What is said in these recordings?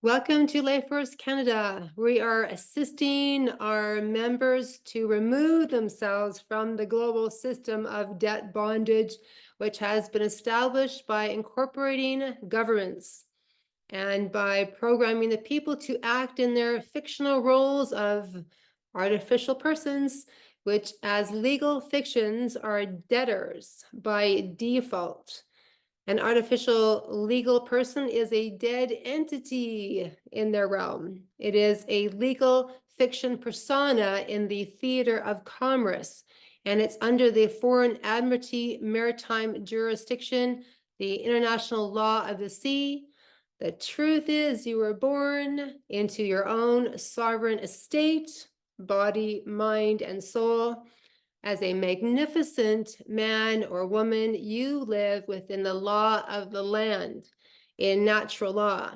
Welcome to Life Force Canada. We are assisting our members to remove themselves from the global system of debt bondage, which has been established by incorporating governments and by programming the people to act in their fictional roles of artificial persons, which as legal fictions are debtors by default. An artificial legal person is a dead entity in their realm. It is a legal fiction persona in the theater of commerce, and it's under the Foreign Admiralty Maritime Jurisdiction, the international law of the sea. The truth is you were born into your own sovereign estate, body, mind, and soul. As a magnificent man or woman, you live within the law of the land, in natural law.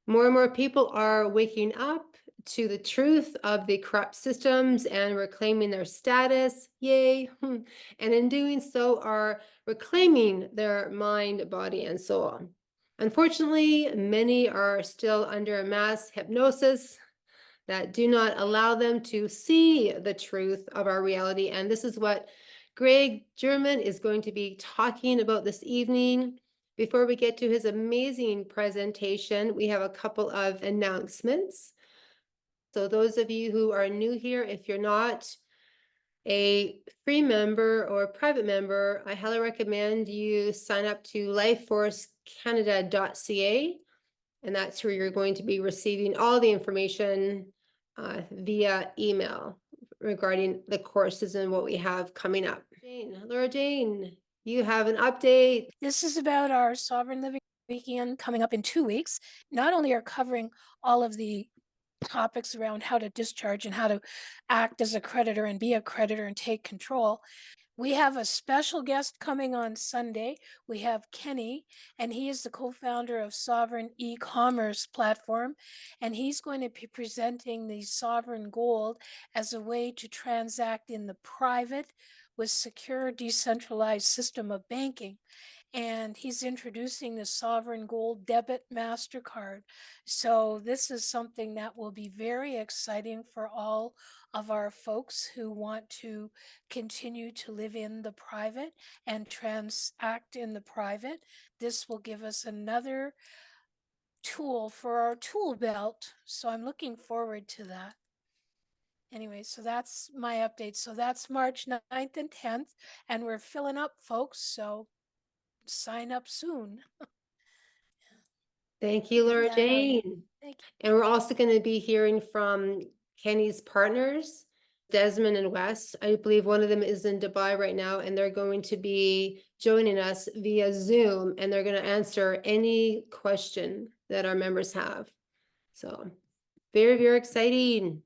More and more people are waking up to the truth of the corrupt systems and reclaiming their status, yay, and in doing so are reclaiming their mind, body, and soul. Unfortunately, many are still under mass hypnosis that do not allow them to see the truth of our reality. And this is what Greg German is going to be talking about this evening. Before we get to his amazing presentation, we have a couple of announcements. So those of you who are new here, if you're not a free member or private member, I highly recommend you sign up to lifeforcecanada.ca. And that's where you're going to be receiving all the information via email regarding the courses and what we have coming up. Laura Jane, you have an update. This is about our Sovereign Living Weekend coming up in 2 weeks. Not only are covering all of the topics around how to discharge and how to act as a creditor and be a creditor and take control. We have a special guest coming on Sunday. We have Kenny, and he is the co-founder of Sovereign e-commerce platform, and he's going to be presenting the Sovereign Gold as a way to transact in the private with secure decentralized system of banking. And he's introducing the Sovereign Gold Debit MasterCard. So this is something that will be very exciting for all of our folks who want to continue to live in the private and transact in the private. This will give us another tool for our tool belt. So I'm looking forward to that. Anyway, so that's my update. So that's March 9th and 10th, and we're filling up, folks. So sign up soon. Thank you, Laura Jane. Thank you. And we're also going to be hearing from Kenny's partners, Desmond and Wes. I believe one of them is in Dubai right now, and they're going to be joining us via Zoom, and they're going to answer any question that our members have. So very, very exciting.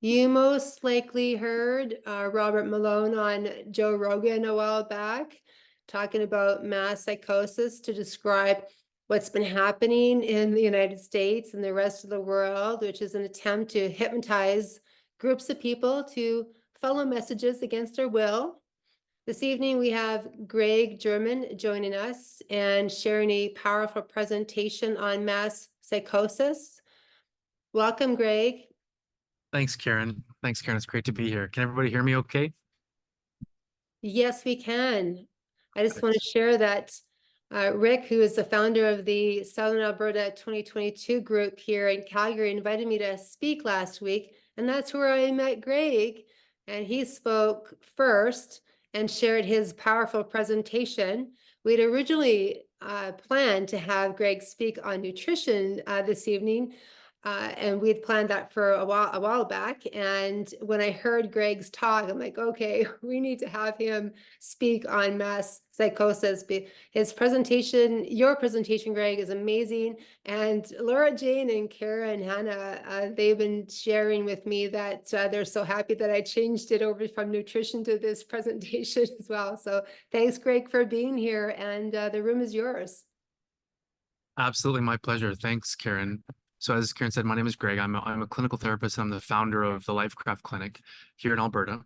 You most likely heard Robert Malone on Joe Rogan a while back talking about mass psychosis to describe what's been happening in the United States and the rest of the world, which is an attempt to hypnotize groups of people to follow messages against their will. This evening, we have Greg German joining us and sharing a powerful presentation on mass psychosis. Welcome, Greg. Thanks, Karen. It's great to be here. Can everybody hear me okay? Yes, we can. I just want to share that Rick, who is the founder of the Southern Alberta 2022 group here in Calgary, invited me to speak last week, and that's where I met Greg, and he spoke first and shared his powerful presentation. We'd originally planned to have Greg speak on nutrition this evening, and we'd planned that for a while back. And when I heard Greg's talk, I'm like, okay, we need to have him speak on mass psychosis. His presentation, your presentation, Greg, is amazing. And Laura Jane and Kara and Hannah, they've been sharing with me that they're so happy that I changed it over from nutrition to this presentation as well. So thanks, Greg, for being here. And the room is yours. Absolutely, my pleasure. Thanks, Karen. So as Karen said, my name is Greg. I'm a clinical therapist. I'm the founder of the Lifecraft Clinic here in Alberta.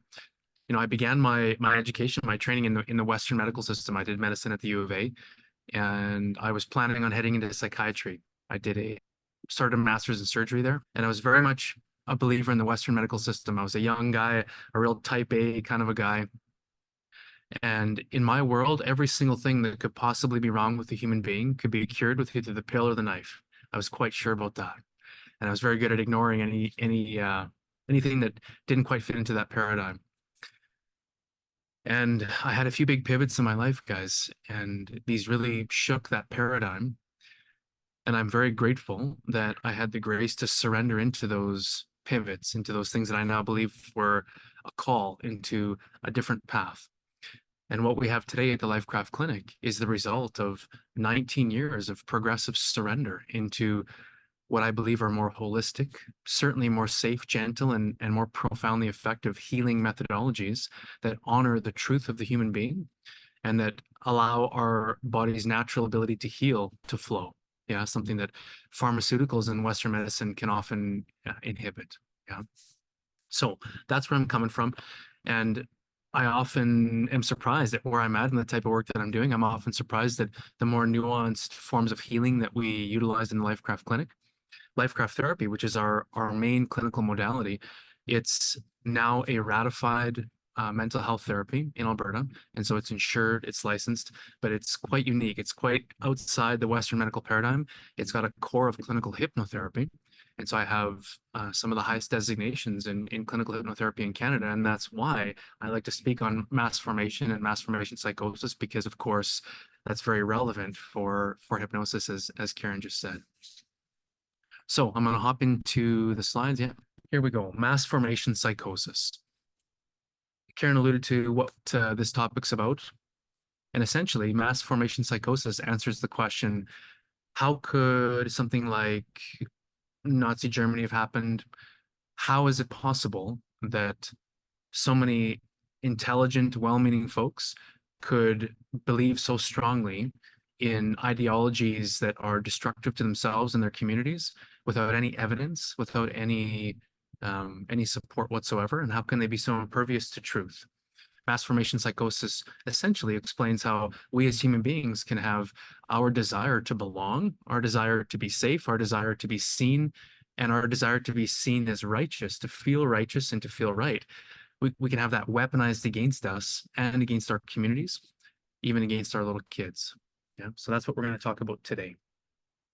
You know, I began my education, my training in the Western medical system. I did medicine at the U of A, and I was planning on heading into psychiatry. I started a master's in surgery there, and I was very much a believer in the Western medical system. I was a young guy, a real type A kind of a guy. And in my world, every single thing that could possibly be wrong with a human being could be cured with either the pill or the knife. I was quite sure about that. And I was very good at ignoring anything that didn't quite fit into that paradigm. And I had a few big pivots in my life, guys, and these really shook that paradigm. And I'm very grateful that I had the grace to surrender into those pivots, into those things that I now believe were a call into a different path. And what we have today at the Lifecraft Clinic is the result of 19 years of progressive surrender into what I believe are more holistic, certainly more safe, gentle, and more profoundly effective healing methodologies that honor the truth of the human being and that allow our body's natural ability to heal to flow. Yeah, something that pharmaceuticals and Western medicine can often inhibit. Yeah. So that's where I'm coming from. And I often am surprised at where I'm at and the type of work that I'm doing. I'm often surprised at the more nuanced forms of healing that we utilize in the Lifecraft Clinic. Lifecraft therapy, which is our main clinical modality, it's now a ratified mental health therapy in Alberta. And so it's insured, it's licensed, but it's quite unique. It's quite outside the Western medical paradigm. It's got a core of clinical hypnotherapy. And so I have some of the highest designations in clinical hypnotherapy in Canada. And that's why I like to speak on mass formation and mass formation psychosis, because of course, that's very relevant for hypnosis, as Karen just said. So I'm going to hop into the slides. Yeah, here we go. Mass formation psychosis. Karen alluded to what this topic's about. And essentially, mass formation psychosis answers the question, how could something like Nazi Germany have happened? How is it possible that so many intelligent, well-meaning folks could believe so strongly in ideologies that are destructive to themselves and their communities without any evidence, without any support whatsoever? And how can they be so impervious to truth? Mass formation psychosis essentially explains how we as human beings can have our desire to belong, our desire to be safe, our desire to be seen, and our desire to be seen as righteous, to feel righteous and to feel right. We can have that weaponized against us and against our communities, even against our little kids. Yeah, so that's what we're going to talk about today.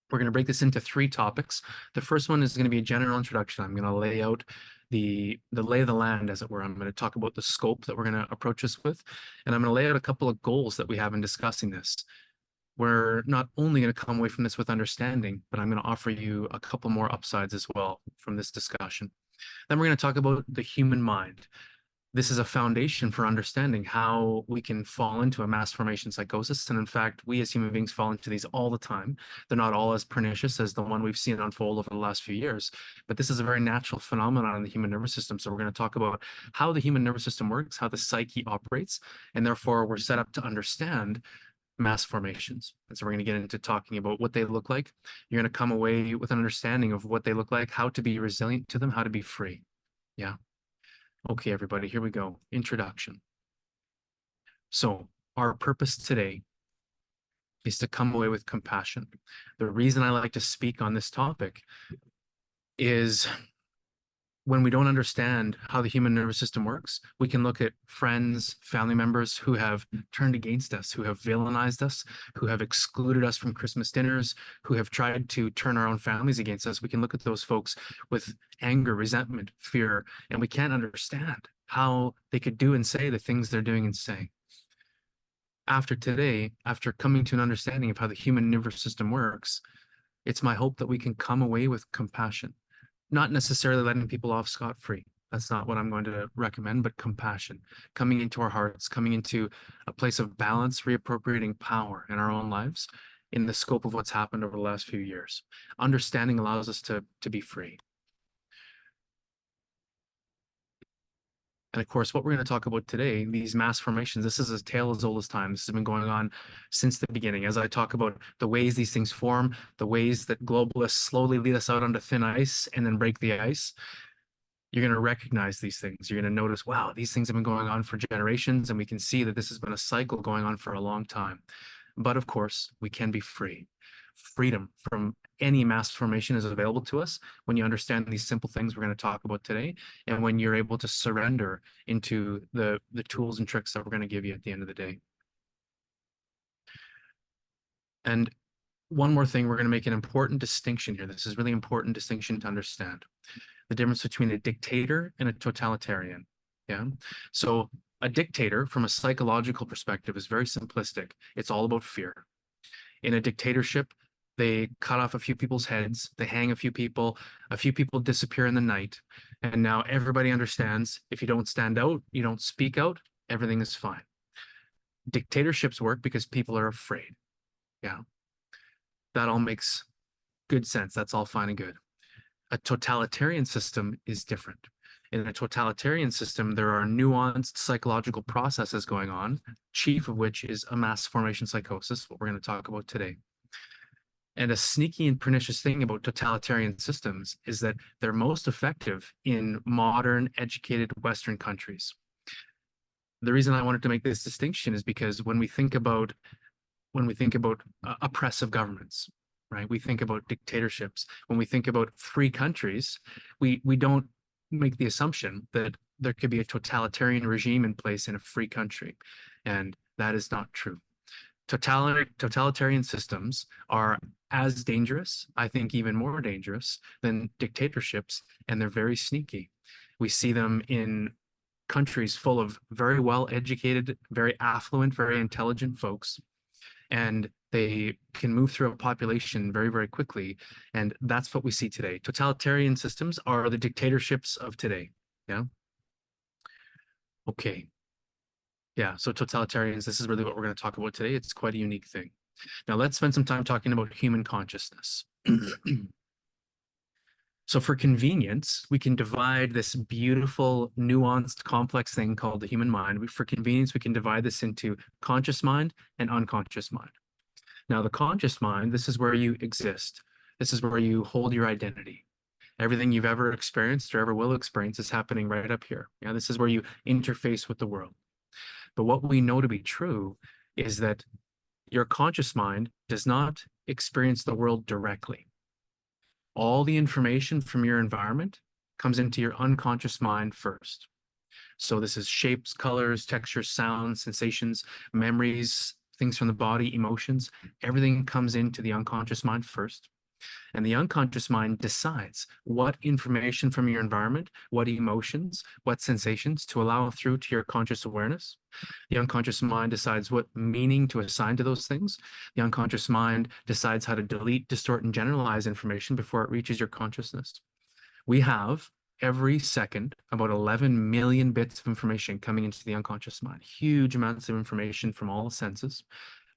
We're going to break this into 3 topics. The first one is going to be a general introduction. I'm going to lay out the lay of the land, as it were. I'm going to talk about the scope that we're going to approach this with, and I'm going to lay out a couple of goals that we have in discussing this. We're not only going to come away from this with understanding, but I'm going to offer you a couple more upsides as well from this discussion. Then we're going to talk about the human mind. This is a foundation for understanding how we can fall into a mass formation psychosis. And in fact, we as human beings fall into these all the time. They're not all as pernicious as the one we've seen unfold over the last few years, but this is a very natural phenomenon in the human nervous system. So we're going to talk about how the human nervous system works, how the psyche operates, and therefore we're set up to understand mass formations. And so we're going to get into talking about what they look like. You're going to come away with an understanding of what they look like, how to be resilient to them, how to be free. Yeah. Okay, everybody, here we go. Introduction. So our purpose today is to come away with compassion. The reason I like to speak on this topic is when we don't understand how the human nervous system works, we can look at friends, family members who have turned against us, who have villainized us, who have excluded us from Christmas dinners, who have tried to turn our own families against us. We can look at those folks with anger, resentment, fear, and we can't understand how they could do and say the things they're doing and saying. After today, after coming to an understanding of how the human nervous system works, it's my hope that we can come away with compassion. Not necessarily letting people off scot-free. That's not what I'm going to recommend, but compassion, coming into our hearts, coming into a place of balance, reappropriating power in our own lives in the scope of what's happened over the last few years. Understanding allows us to be free. And of course, what we're going to talk about today, these mass formations, this is a tale as old as time. This has been going on since the beginning. As I talk about the ways these things form, the ways that globalists slowly lead us out onto thin ice and then break the ice, you're going to recognize these things. You're going to notice, wow, these things have been going on for generations, and we can see that this has been a cycle going on for a long time. But of course, we can be free. freedom from any mass formation is available to us when you understand these simple things we're going to talk about today, and when you're able to surrender into the tools and tricks that we're going to give you at the end of the day. And one more thing, we're going to make an important distinction here. This is really important distinction to understand. The difference between a dictator and a totalitarian. Yeah. So a dictator, from a psychological perspective, is very simplistic. It's all about fear. In a dictatorship, they cut off a few people's heads, they hang a few people disappear in the night. And now everybody understands, if you don't stand out, you don't speak out, everything is fine. Dictatorships work because people are afraid. Yeah. That all makes good sense. That's all fine and good. A totalitarian system is different. In a totalitarian system, there are nuanced psychological processes going on, chief of which is a mass formation psychosis, what we're going to talk about today. And a sneaky and pernicious thing about totalitarian systems is that they're most effective in modern, educated Western countries. The reason I wanted to make this distinction is because when we think about oppressive governments, right? We think about dictatorships. When we think about free countries, we don't make the assumption that there could be a totalitarian regime in place in a free country. And that is not true. Totalitarian systems are as dangerous, I think even more dangerous than dictatorships, and they're very sneaky. We see them in countries full of very well-educated, very affluent, very intelligent folks, and they can move through a population very, very quickly. And that's what we see today. Totalitarian systems are the dictatorships of today. Yeah. Okay. Yeah. So totalitarians, this is really what we're going to talk about today. It's quite a unique thing. Now let's spend some time talking about human consciousness. So for convenience, we can divide this beautiful, nuanced, complex thing called the human mind. For convenience, we can divide this into conscious mind and unconscious mind. Now, the conscious mind, this is where you exist. This is where you hold your identity. Everything you've ever experienced or ever will experience is happening right up here. Yeah, this is where you interface with the world. But what we know to be true is that your conscious mind does not experience the world directly. All the information from your environment comes into your unconscious mind first. So this is shapes, colors, textures, sounds, sensations, memories, things from the body, emotions. Everything comes into the unconscious mind first. And the unconscious mind decides what information from your environment, what emotions, what sensations to allow through to your conscious awareness. The unconscious mind decides what meaning to assign to those things. The unconscious mind decides how to delete, distort, and generalize information before it reaches your consciousness. We have every second about 11 million bits of information coming into the unconscious mind. Huge amounts of information from all the senses.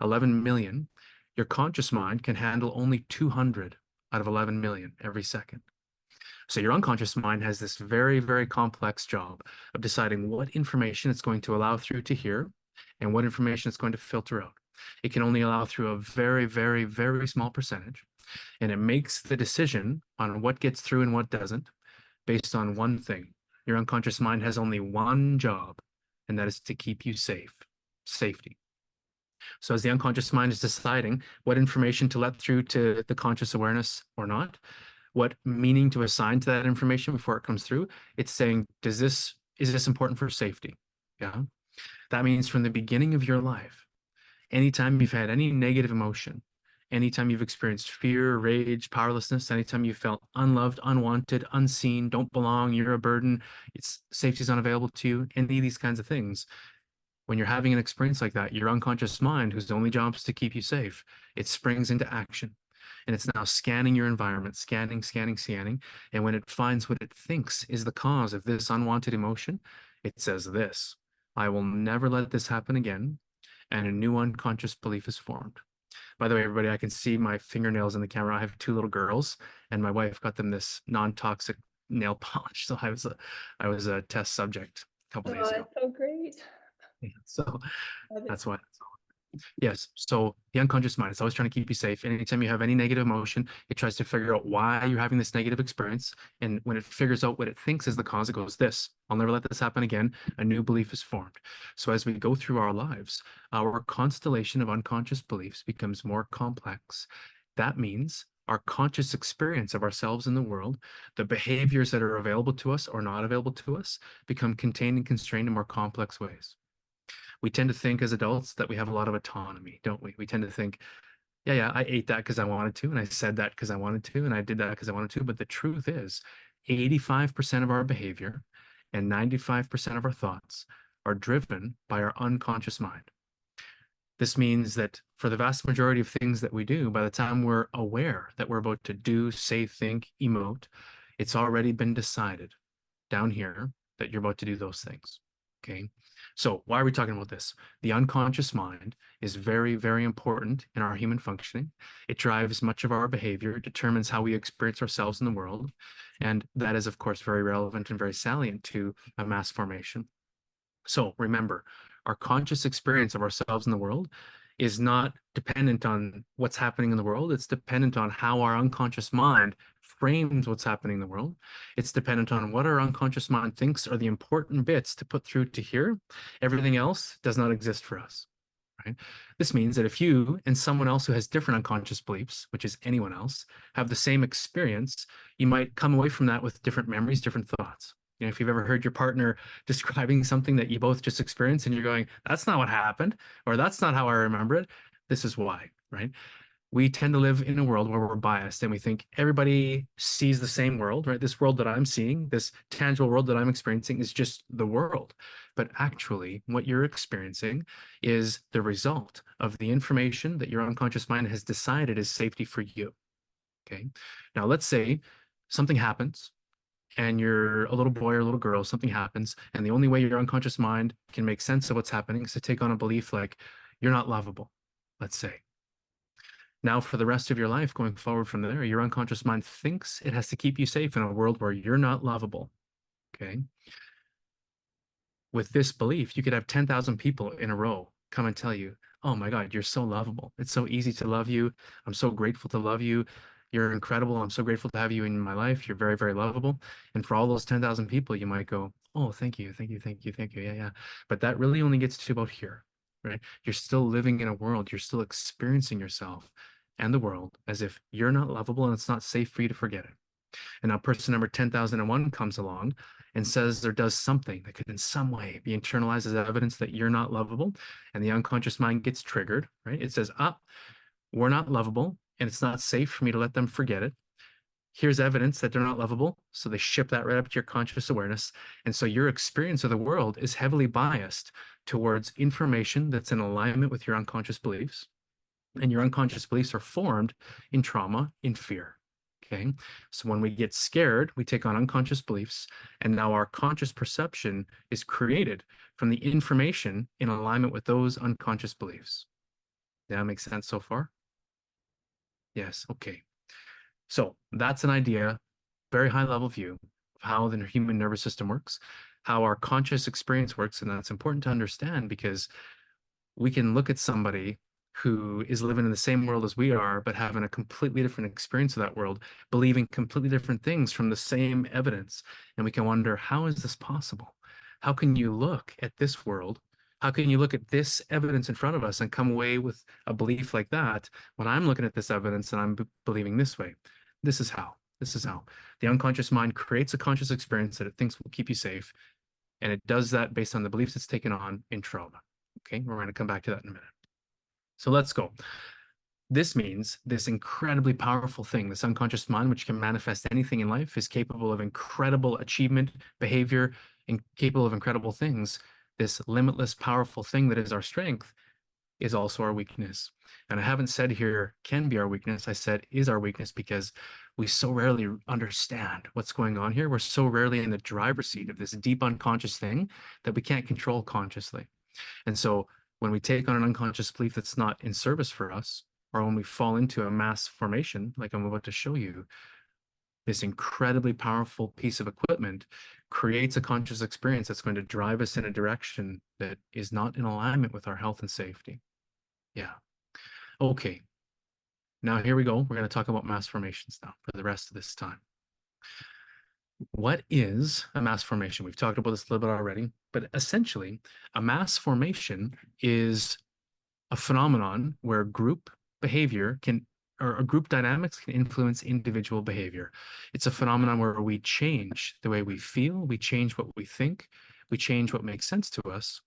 11 million. Your conscious mind can handle only 200 out of 11 million every second. So your unconscious mind has this very, very complex job of deciding what information it's going to allow through to here and what information it's going to filter out. It can only allow through a very, very, very small percentage, and it makes the decision on what gets through and what doesn't based on one thing. Your unconscious mind has only one job, and that is to keep you safe. Safety. So as the unconscious mind is deciding what information to let through to the conscious awareness or not, what meaning to assign to that information before it comes through, it's saying, is this important for safety? Yeah. That means from the beginning of your life, anytime you've had any negative emotion, anytime you've experienced fear, rage, powerlessness, anytime you felt unloved, unwanted, unseen, don't belong, you're a burden, safety is unavailable to you, any of these kinds of things. When you're having an experience like that, your unconscious mind, whose only job is to keep you safe, it springs into action. And it's now scanning your environment, scanning. And when it finds what it thinks is the cause of this unwanted emotion, it says this: I will never let this happen again. And a new unconscious belief is formed. By the way, everybody, I can see my fingernails in the camera. I have 2 little girls, and my wife got them this non-toxic nail polish. So I was a test subject a couple days ago. That's so great. Yeah, so that's why. Yes. So the unconscious mind is always trying to keep you safe. And anytime you have any negative emotion, it tries to figure out why you're having this negative experience. And when it figures out what it thinks is the cause, it goes, this, I'll never let this happen again. A new belief is formed. So as we go through our lives, our constellation of unconscious beliefs becomes more complex. That means our conscious experience of ourselves in the world, the behaviors that are available to us or not available to us, become contained and constrained in more complex ways. We tend to think as adults that we have a lot of autonomy, don't we? We tend to think, yeah, I ate that because I wanted to, and I said that because I wanted to, and I did that because I wanted to. But the truth is, 85% of our behavior and 95% of our thoughts are driven by our unconscious mind. This means that for the vast majority of things that we do, by the time we're aware that we're about to do, say, think, emote, it's already been decided down here that you're about to do those things. Okay. So why are we talking about this? The unconscious mind is very, very important in our human functioning. It drives much of our behavior, determines how we experience ourselves in the world. And that is, of course, very relevant and very salient to a mass formation. So remember, our conscious experience of ourselves in the world is not dependent on what's happening in the world. It's dependent on how our unconscious mind frames what's happening in the world. It's dependent on what our unconscious mind thinks are the important bits to put through to here. Everything else does not exist for us, right? This means that if you and someone else who has different unconscious beliefs, which is anyone else, have the same experience, you might come away from that with different memories, different thoughts. You know, if you've ever heard your partner describing something that you both just experienced and you're going, that's not what happened, or that's not how I remember it, this is why, right? We tend to live in a world where we're biased and we think everybody sees the same world, right? This world that I'm seeing, this tangible world that I'm experiencing is just the world. But actually, what you're experiencing is the result of the information that your unconscious mind has decided is safety for you. Okay. Now, let's say something happens and you're a little boy or a little girl, something happens, and the only way your unconscious mind can make sense of what's happening is to take on a belief like you're not lovable, let's say. Now, for the rest of your life going forward from there, your unconscious mind thinks it has to keep you safe in a world where you're not lovable, okay? With this belief, you could have 10,000 people in a row come and tell you, oh my God, you're so lovable. It's so easy to love you. I'm so grateful to love you. You're incredible. I'm so grateful to have you in my life. You're very, very lovable. And for all those 10,000 people, you might go, oh, thank you, thank you, thank you, thank you. Yeah, yeah. But that really only gets to about here, right? You're still living in a world. You're still experiencing yourself and the world as if you're not lovable and it's not safe for you to forget it. And now person number 10,001 comes along and says or does something that could in some way be internalized as evidence that you're not lovable, and the unconscious mind gets triggered, right? It says, we're not lovable and it's not safe for me to let them forget it. Here's evidence that they're not lovable. So they ship that right up to your conscious awareness. And so your experience of the world is heavily biased towards information that's in alignment with your unconscious beliefs. And your unconscious beliefs are formed in trauma, in fear. Okay. So when we get scared, we take on unconscious beliefs, and now our conscious perception is created from the information in alignment with those unconscious beliefs. Does that make sense so far? Yes. Okay. So that's an idea, very high level view of how the human nervous system works, how our conscious experience works. And that's important to understand because we can look at somebody who is living in the same world as we are, but having a completely different experience of that world, believing completely different things from the same evidence. And we can wonder, how is this possible? How can you look at this world? How can you look at this evidence in front of us and come away with a belief like that when I'm looking at this evidence and I'm believing this way? This is how. This is how. The unconscious mind creates a conscious experience that it thinks will keep you safe. And it does that based on the beliefs it's taken on in trauma. Okay, we're going to come back to that in a minute. So let's go. This means this incredibly powerful thing, this unconscious mind, which can manifest anything in life, is capable of incredible achievement, behavior, and capable of incredible things. This limitless, powerful thing that is our strength is also our weakness. And I haven't said here can be our weakness. I said is our weakness because we so rarely understand what's going on here. We're so rarely in the driver's seat of this deep unconscious thing that we can't control consciously. And so when we take on an unconscious belief that's not in service for us, or when we fall into a mass formation, like I'm about to show you, this incredibly powerful piece of equipment creates a conscious experience that's going to drive us in a direction that is not in alignment with our health and safety. Yeah. Okay. Now here we go. We're going to talk about mass formations now for the rest of this time. What is a mass formation? We've talked about this a little bit already, but essentially a mass formation is a phenomenon where group behavior can or group dynamics can influence individual behavior. It's a phenomenon where we change the way we feel, we change what we think, we change what makes sense to us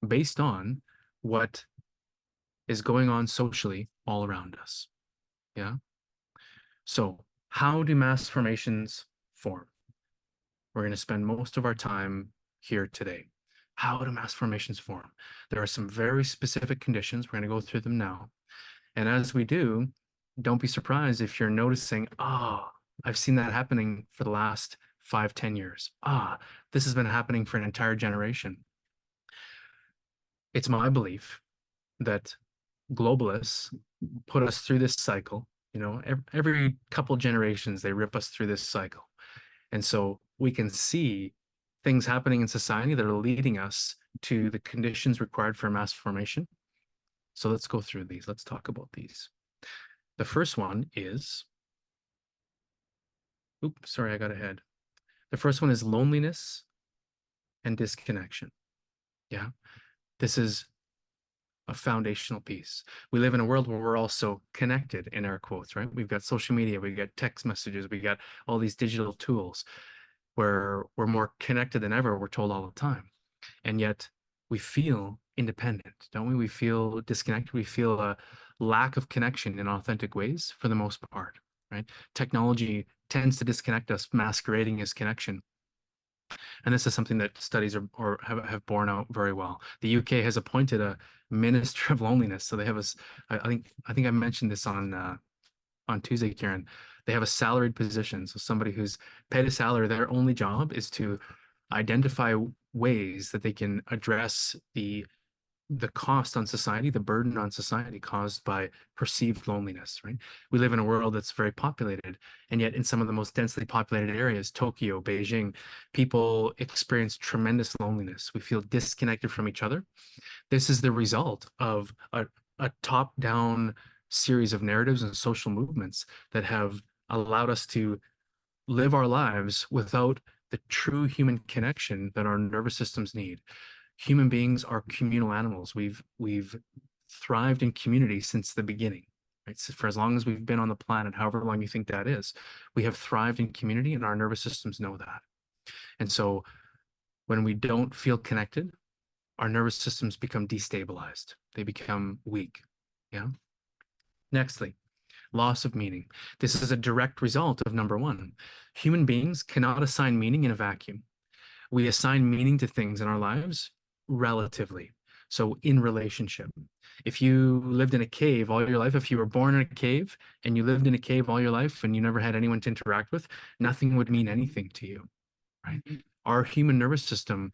based on what is going on socially all around us. Yeah. So how do mass formations form? We're going to spend most of our time here today. How do mass formations form? There are some very specific conditions. We're going to go through them now. And as we do, don't be surprised if you're noticing, oh, I've seen that happening for the last 5-10 years. This has been happening for an entire generation. It's my belief that globalists put us through this cycle. You know, every couple generations, they rip us through this cycle. And so we can see things happening in society that are leading us to the conditions required for mass formation. So let's go through these. Let's talk about these. The first one is, oops, sorry, I got ahead. The first one is loneliness and disconnection. Yeah, this is a foundational piece. We live in a world where we're also connected, in air quotes, right? We've got social media, we got text messages, we got all these digital tools where we're more connected than ever, we're told all the time. And yet we feel independent, don't we? We feel disconnected. We feel a lack of connection in authentic ways for the most part, right? Technology tends to disconnect us, masquerading as connection. And this is something that studies have borne out very well. The UK has appointed a minister of loneliness. So they have I think I mentioned this on Tuesday, Karen. They have a salaried position. So somebody who's paid a salary, their only job is to identify ways that they can address the cost on society, the burden on society caused by perceived loneliness, right? We live in a world that's very populated, and yet in some of the most densely populated areas, Tokyo, Beijing, people experience tremendous loneliness. We feel disconnected from each other. This is the result of a top-down series of narratives and social movements that have allowed us to live our lives without the true human connection that our nervous systems need. Human beings are communal animals. We've thrived in community since the beginning, right? So for as long as we've been on the planet, however long you think that is, we have thrived in community, and our nervous systems know that. And so when we don't feel connected, our nervous systems become destabilized. They become weak. Yeah. Nextly, loss of meaning. This is a direct result of number one. Human beings cannot assign meaning in a vacuum. We assign meaning to things in our lives relatively. So in relationship, if you lived in a cave all your life, if you were born in a cave and you lived in a cave all your life and you never had anyone to interact with, nothing would mean anything to you, right? Our human nervous system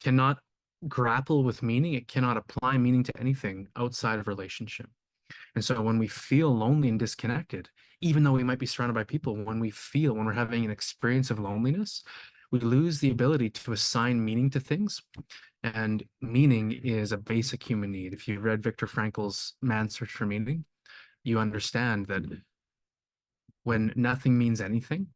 cannot grapple with meaning. It cannot apply meaning to anything outside of relationship. And so when we feel lonely and disconnected, even though we might be surrounded by people, when we're having an experience of loneliness, we lose the ability to assign meaning to things. And meaning is a basic human need. If you read Viktor Frankl's Man's Search for Meaning, you understand that when nothing means anything,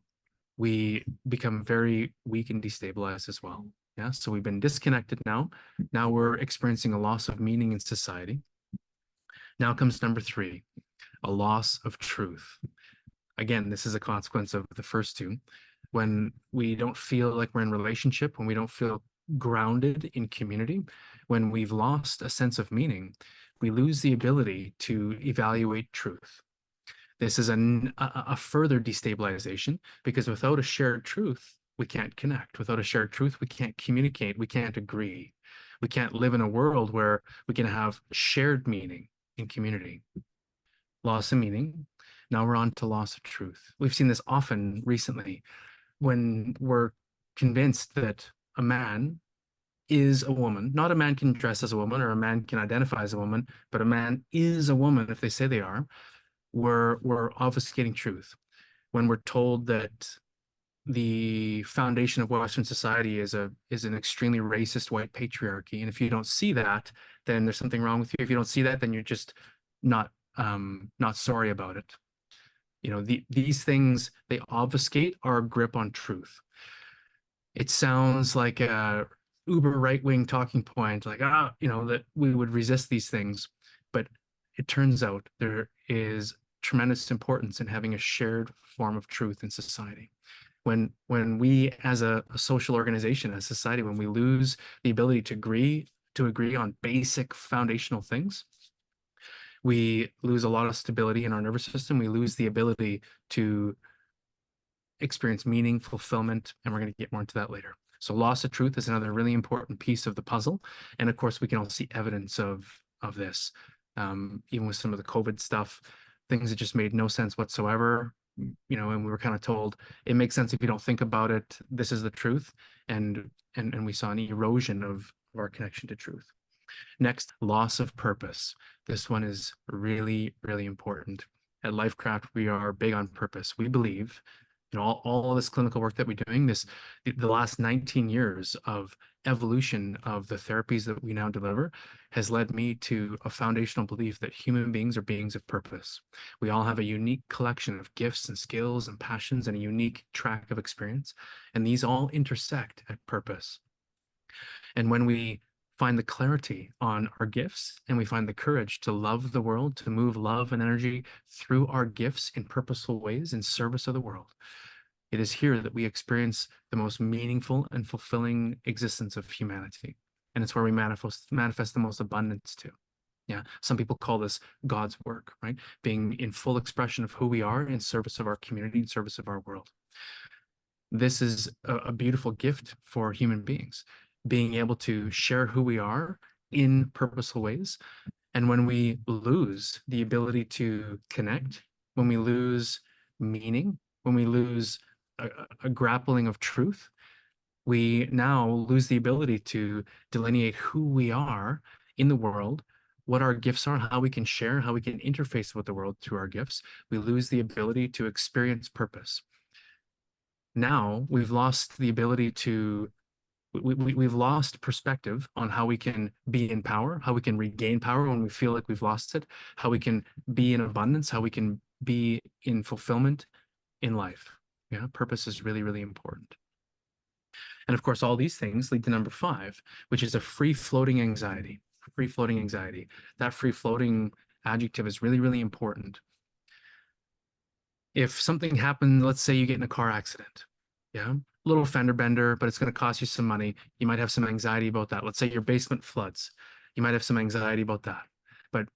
we become very weak and destabilized as well. Yeah, so we've been disconnected now. Now we're experiencing a loss of meaning in society. Now comes number three, a loss of truth. Again, this is a consequence of the first two. When we don't feel like we're in relationship, when we don't feel grounded in community, when we've lost a sense of meaning, we lose the ability to evaluate truth. This is a further destabilization, because without a shared truth, we can't connect. Without a shared truth, we can't communicate. We can't agree. We can't live in a world where we can have shared meaning in community. Loss of meaning. Now we're on to loss of truth. We've seen this often recently when we're convinced that a man is a woman. Not a man can dress as a woman or a man can identify as a woman, but a man is a woman if they say they are. We're obfuscating truth. When we're told that the foundation of Western society is an extremely racist white patriarchy, and if you don't see that, then there's something wrong with you. If you don't see that, then you're just not sorry about it. You know, these things, they obfuscate our grip on truth. It sounds like a uber right-wing talking point, like, that we would resist these things. But it turns out there is tremendous importance in having a shared form of truth in society. When we as a social organization, as society, when we lose the ability to agree on basic foundational things, we lose a lot of stability in our nervous system. We lose the ability to experience meaning, fulfillment, and we're going to get more into that later. So loss of truth is another really important piece of the puzzle. And of course, we can all see evidence of this, even with some of the COVID stuff, things that just made no sense whatsoever, you know, and we were kind of told it makes sense if you don't think about it. This is the truth. And we saw an erosion of our connection to truth. Next, loss of purpose. This one is really, really important. At Lifecraft, we are big on purpose. We believe, you know, all this clinical work that we're doing, the last 19 years of evolution of the therapies that we now deliver has led me to a foundational belief that human beings are beings of purpose. We all have a unique collection of gifts and skills and passions and a unique track of experience, and these all intersect at purpose. And when we find the clarity on our gifts and we find the courage to love the world, to move love and energy through our gifts in purposeful ways in service of the world, it is here that we experience the most meaningful and fulfilling existence of humanity. And it's where we manifest the most abundance too. Yeah, some people call this God's work, right? Being in full expression of who we are in service of our community, in service of our world. This is a beautiful gift for human beings, being able to share who we are in purposeful ways. And when we lose the ability to connect, when we lose meaning, when we lose a grappling of truth, we now lose the ability to delineate who we are in the world, what our gifts are, how we can share, how we can interface with the world through our gifts. We lose the ability to experience purpose. Now we've lost the ability to we've lost perspective on how we can be in power, how we can regain power when we feel like we've lost it, how we can be in abundance, how we can be in fulfillment in life. Yeah, purpose is really, really important. And of course, all these things lead to number 5, which is a free-floating anxiety. Free-floating anxiety. That free-floating adjective is really, really important. If something happened, let's say you get in a car accident, yeah, little fender bender, but it's going to cost you some money. You might have some anxiety about that. Let's say your basement floods. You might have some anxiety about that, but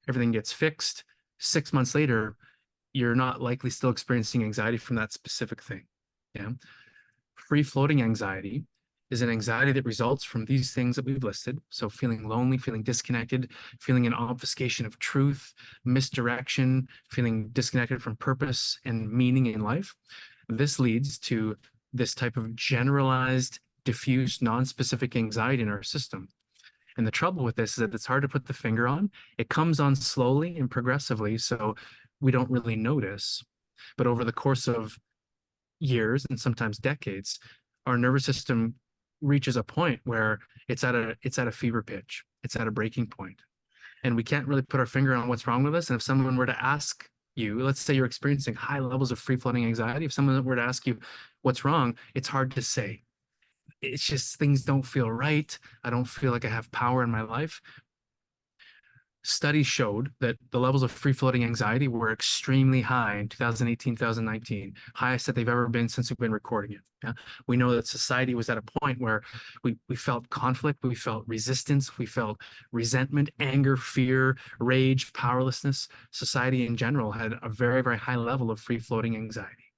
everything gets fixed. 6 months later, you're not likely still experiencing anxiety from that specific thing. Yeah. Free-floating anxiety is an anxiety that results from these things that we've listed. So feeling lonely, feeling disconnected, feeling an obfuscation of truth, misdirection, feeling disconnected from purpose and meaning in life. This leads to this type of generalized, diffuse, non-specific anxiety in our system. And the trouble with this is that it's hard to put the finger on. It comes on slowly and progressively, so we don't really notice. But over the course of years and sometimes decades, our nervous system reaches a point where it's at a fever pitch. It's at a breaking point. And we can't really put our finger on what's wrong with us. And if someone were to ask you, let's say you're experiencing high levels of free-floating anxiety, if someone were to ask you what's wrong, it's hard to say. It's just things don't feel right. I don't feel like I have power in my life. Studies showed that the levels of free-floating anxiety were extremely high in 2018, 2019, highest that they've ever been since we've been recording it. Yeah? We know that society was at a point where we felt conflict, we felt resistance, we felt resentment, anger, fear, rage, powerlessness. Society in general had a very, very high level of free-floating anxiety.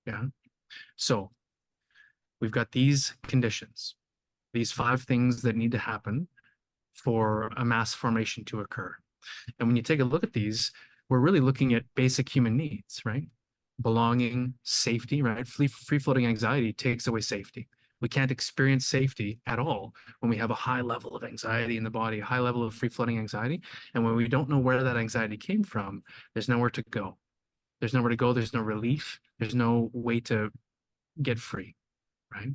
Yeah. So we've got these conditions, these 5 things that need to happen for a mass formation to occur. And when you take a look at these, we're really looking at basic human needs, right? Belonging, safety, right? Free-floating anxiety takes away safety. We can't experience safety at all when we have a high level of anxiety in the body, a high level of free-floating anxiety. And when we don't know where that anxiety came from, there's nowhere to go. There's nowhere to go. There's no relief. There's no way to get free, right?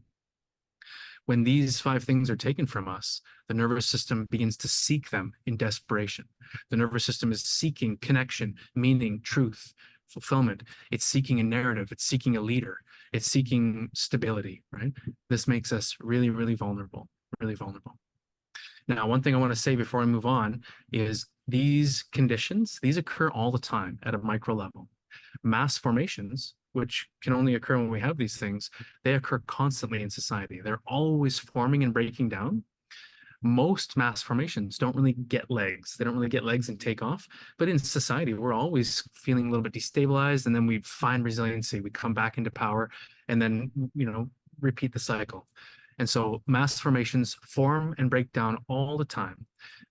When these 5 things are taken from us, the nervous system begins to seek them in desperation. The nervous system is seeking connection, meaning, truth, fulfillment. It's seeking a narrative. It's seeking a leader. It's seeking stability, right? This makes us really, really vulnerable, really vulnerable. Now, one thing I want to say before I move on is these conditions, these occur all the time at a micro level. Mass formations, which can only occur when we have these things, they occur constantly in society. They're always forming and breaking down. Most mass formations don't really get legs. They don't really get legs and take off. But in society, we're always feeling a little bit destabilized, and then we find resiliency. We come back into power, and then, repeat the cycle. And so mass formations form and break down all the time.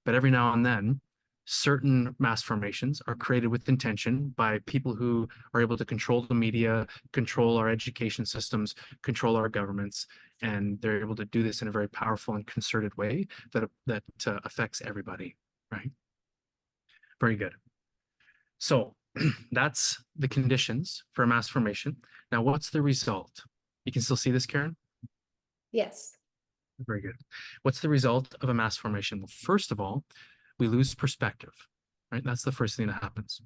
But every now and then, certain mass formations are created with intention by people who are able to control the media, control our education systems, control our governments, and they're able to do this in a very powerful and concerted way that affects everybody, right? Very good. So that's the conditions for a mass formation. Now, what's the result? You can still see this, Karen? Yes. Very good. What's the result of a mass formation? Well, first of all, we lose perspective, right? That's the first thing that happens.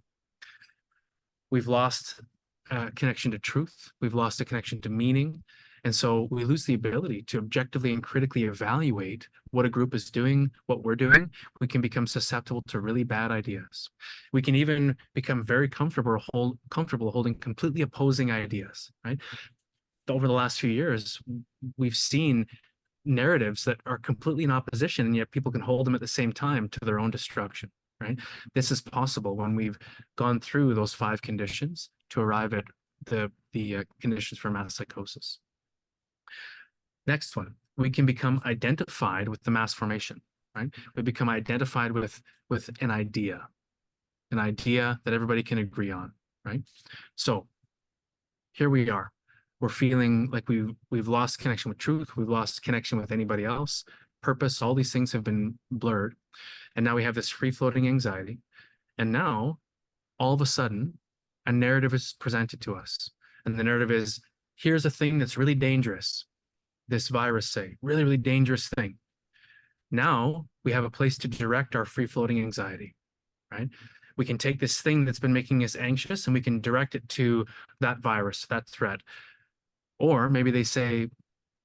We've lost a connection to truth. We've lost a connection to meaning. And so we lose the ability to objectively and critically evaluate what a group is doing, what we're doing. We can become susceptible to really bad ideas. We can even become very comfortable holding completely opposing ideas, right? Over the last few years, we've seen narratives that are completely in opposition, and yet people can hold them at the same time to their own destruction, right? This is possible when we've gone through those 5 conditions to arrive at the conditions for mass psychosis. Next one, we can become identified with the mass formation, right? We become identified with an idea that everybody can agree on, right? So here we are. We're feeling like we've lost connection with truth. We've lost connection with anybody else. Purpose, all these things have been blurred. And now we have this free-floating anxiety. And now, all of a sudden, a narrative is presented to us. And the narrative is, here's a thing that's really dangerous. This virus, say, really, really dangerous thing. Now we have a place to direct our free-floating anxiety, right? We can take this thing that's been making us anxious and we can direct it to that virus, that threat. Or maybe they say,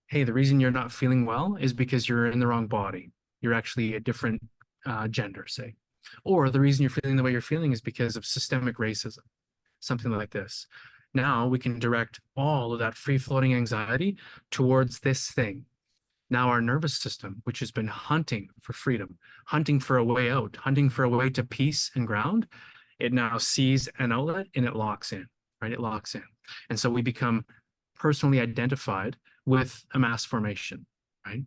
hey, the reason you're not feeling well is because you're in the wrong body. You're actually a different gender, say. Or the reason you're feeling the way you're feeling is because of systemic racism, something like this. Now we can direct all of that free-floating anxiety towards this thing. Now our nervous system, which has been hunting for freedom, hunting for a way out, hunting for a way to peace and ground, it now sees an outlet and it locks in, right? It locks in. And so we become personally identified with a mass formation, right?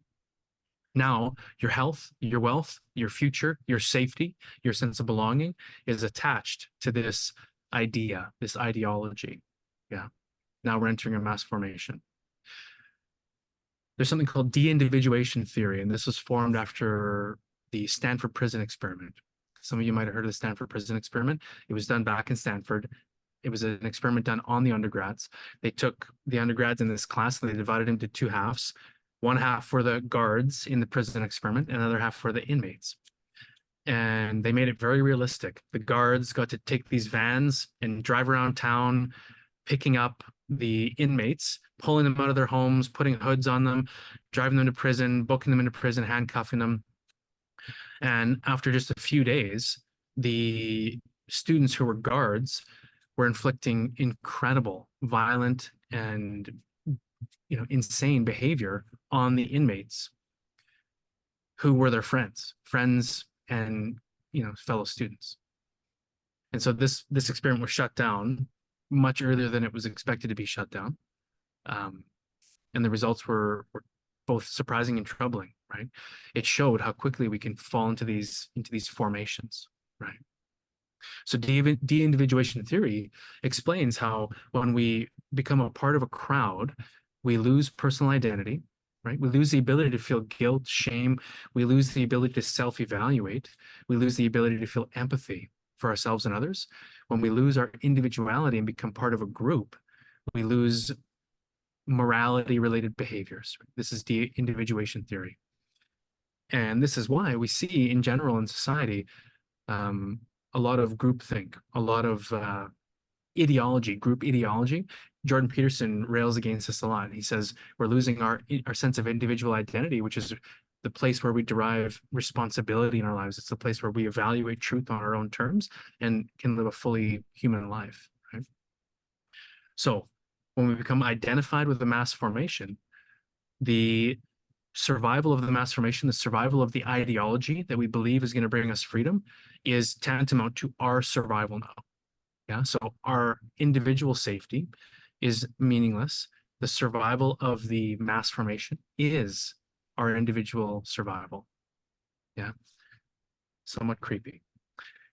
Now, your health, your wealth, your future, your safety, your sense of belonging is attached to this idea, this ideology. Yeah. Now we're entering a mass formation. There's something called de-individuation theory, and this was formed after the Stanford prison experiment. Some of you might have heard of the Stanford prison experiment. It was done back in Stanford. It was an experiment done on the undergrads. They took the undergrads in this class and they divided into 2 halves. One half were the guards in the prison experiment, and another half were the inmates. And they made it very realistic. The guards got to take these vans and drive around town, picking up the inmates, pulling them out of their homes, putting hoods on them, driving them to prison, booking them into prison, handcuffing them. And after just a few days, the students who were guards were inflicting incredible, violent, and insane behavior on the inmates who were their friends and fellow students. And so this experiment was shut down much earlier than it was expected to be shut down. And the results were both surprising and troubling, right? It showed how quickly we can fall into these formations, right? So de-individuation theory explains how when we become a part of a crowd, we lose personal identity, right? We lose the ability to feel guilt, shame. We lose the ability to self-evaluate. We lose the ability to feel empathy for ourselves and others. When we lose our individuality and become part of a group, we lose morality-related behaviors. This is de-individuation theory. And this is why we see in general in society a lot of groupthink, a lot of group ideology. Jordan Peterson rails against this a lot. He says we're losing our sense of individual identity, which is the place where we derive responsibility in our lives. It's the place where we evaluate truth on our own terms and can live a fully human life, right? So when we become identified with the mass formation, the survival of the mass formation, the survival of the ideology that we believe is going to bring us freedom is tantamount to our survival now. Yeah, so our individual safety is meaningless. The survival of the mass formation is our individual survival. Yeah, somewhat creepy.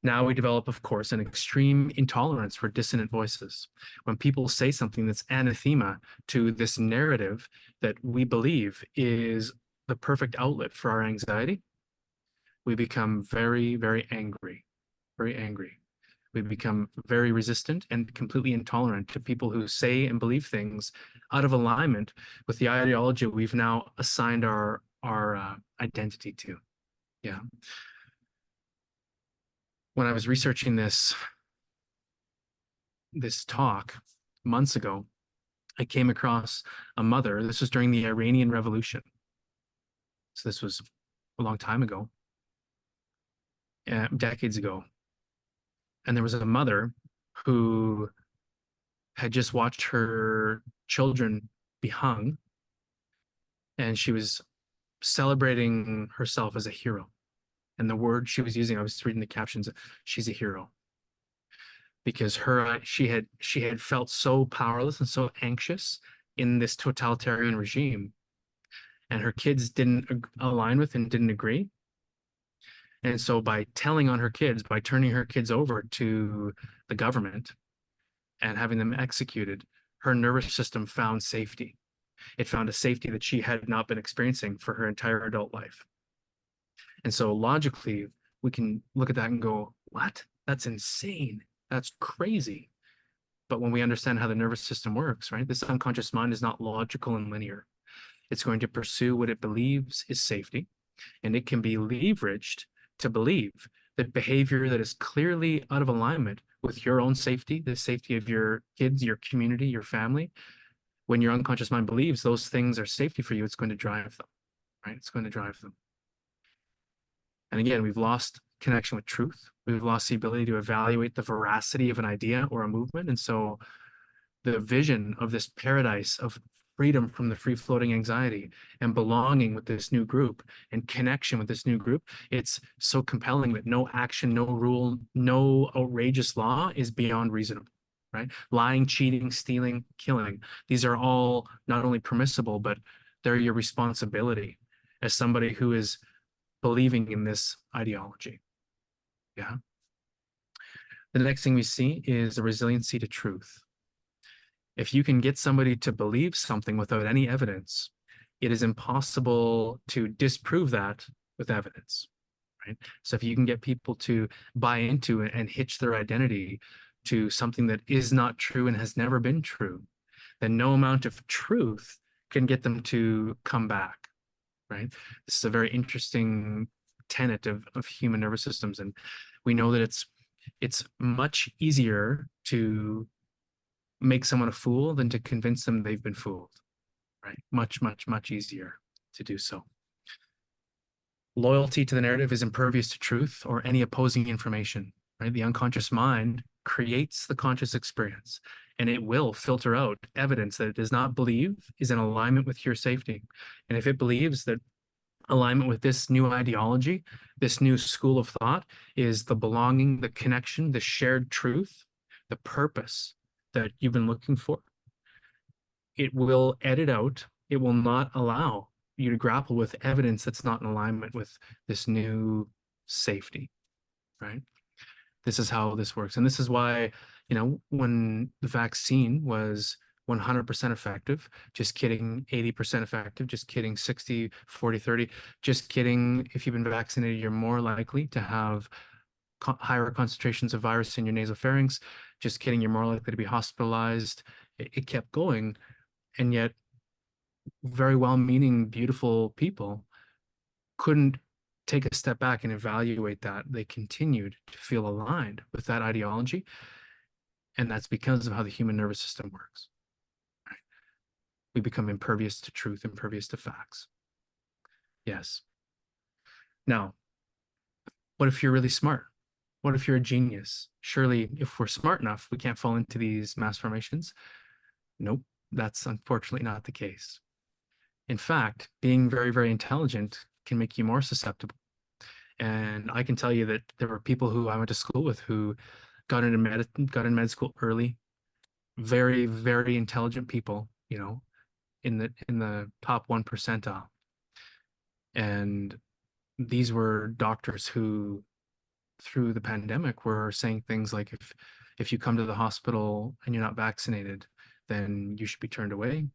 Now we develop, of course, an extreme intolerance for dissonant voices. When people say something that's anathema to this narrative that we believe is the perfect outlet for our anxiety, we become very, very angry, very angry. We become very resistant and completely intolerant to people who say and believe things out of alignment with the ideology we've now assigned our identity to. Yeah. When I was researching this talk months ago, I came across a mother. This was during the Iranian Revolution. So this was a long time ago, decades ago. And there was a mother who had just watched her children be hung, and she was celebrating herself as a hero. And the word she was using, I was reading the captions, she's a hero. Because she had felt so powerless and so anxious in this totalitarian regime, and her kids didn't align with and didn't agree. And so by telling on her kids, by turning her kids over to the government and having them executed, her nervous system found safety. It found a safety that she had not been experiencing for her entire adult life. And so logically, we can look at that and go, what? That's insane. That's crazy. But when we understand how the nervous system works, right, this unconscious mind is not logical and linear. It's going to pursue what it believes is safety, and it can be leveraged to believe that behavior that is clearly out of alignment with your own safety, the safety of your kids, your community, your family, when your unconscious mind believes those things are safety for you, it's going to drive them, right? It's going to drive them. And again, we've lost connection with truth. We've lost the ability to evaluate the veracity of an idea or a movement. And so the vision of this paradise of freedom from the free-floating anxiety and belonging with this new group and connection with this new group, it's so compelling that no action, no rule, no outrageous law is beyond reasonable, right? Lying, cheating, stealing, killing, these are all not only permissible, but they're your responsibility as somebody who is believing in this ideology. Yeah. The next thing we see is the resiliency to truth. If you can get somebody to believe something without any evidence, it is impossible to disprove that with evidence, right? So if you can get people to buy into and hitch their identity to something that is not true and has never been true, then no amount of truth can get them to come back, right? This is a very interesting tenet of human nervous systems. And we know that it's much easier to make someone a fool than to convince them they've been fooled, right? Much, much, much easier to do so. Loyalty to the narrative is impervious to truth or any opposing information, right? The unconscious mind creates the conscious experience, and it will filter out evidence that it does not believe is in alignment with your safety. And if it believes that alignment with this new ideology, this new school of thought is the belonging, the connection, the shared truth, the purpose that you've been looking for, it will edit out, it will not allow you to grapple with evidence that's not in alignment with this new safety, right? This is how this works. And this is why, you know, when the vaccine was 100% effective, just kidding, 80% effective, just kidding, 60, 40, 30, just kidding, if you've been vaccinated, you're more likely to have higher concentrations of virus in your nasopharynx, just kidding, you're more likely to be hospitalized. It kept going. And yet very well-meaning, beautiful people couldn't take a step back and evaluate that. They continued to feel aligned with that ideology. And that's because of how the human nervous system works. Right? We become impervious to truth, impervious to facts. Yes. Now, what if you're really smart? What if you're a genius? Surely, if we're smart enough, we can't fall into these mass formations. Nope, that's unfortunately not the case. In fact, being very, very intelligent can make you more susceptible. And I can tell you that there were people who I went to school with who got into med school early, very, very intelligent people, you know, in the top 1 percentile. And these were doctors who, through the pandemic, were saying things like, if you come to the hospital and you're not vaccinated, then you should be turned away.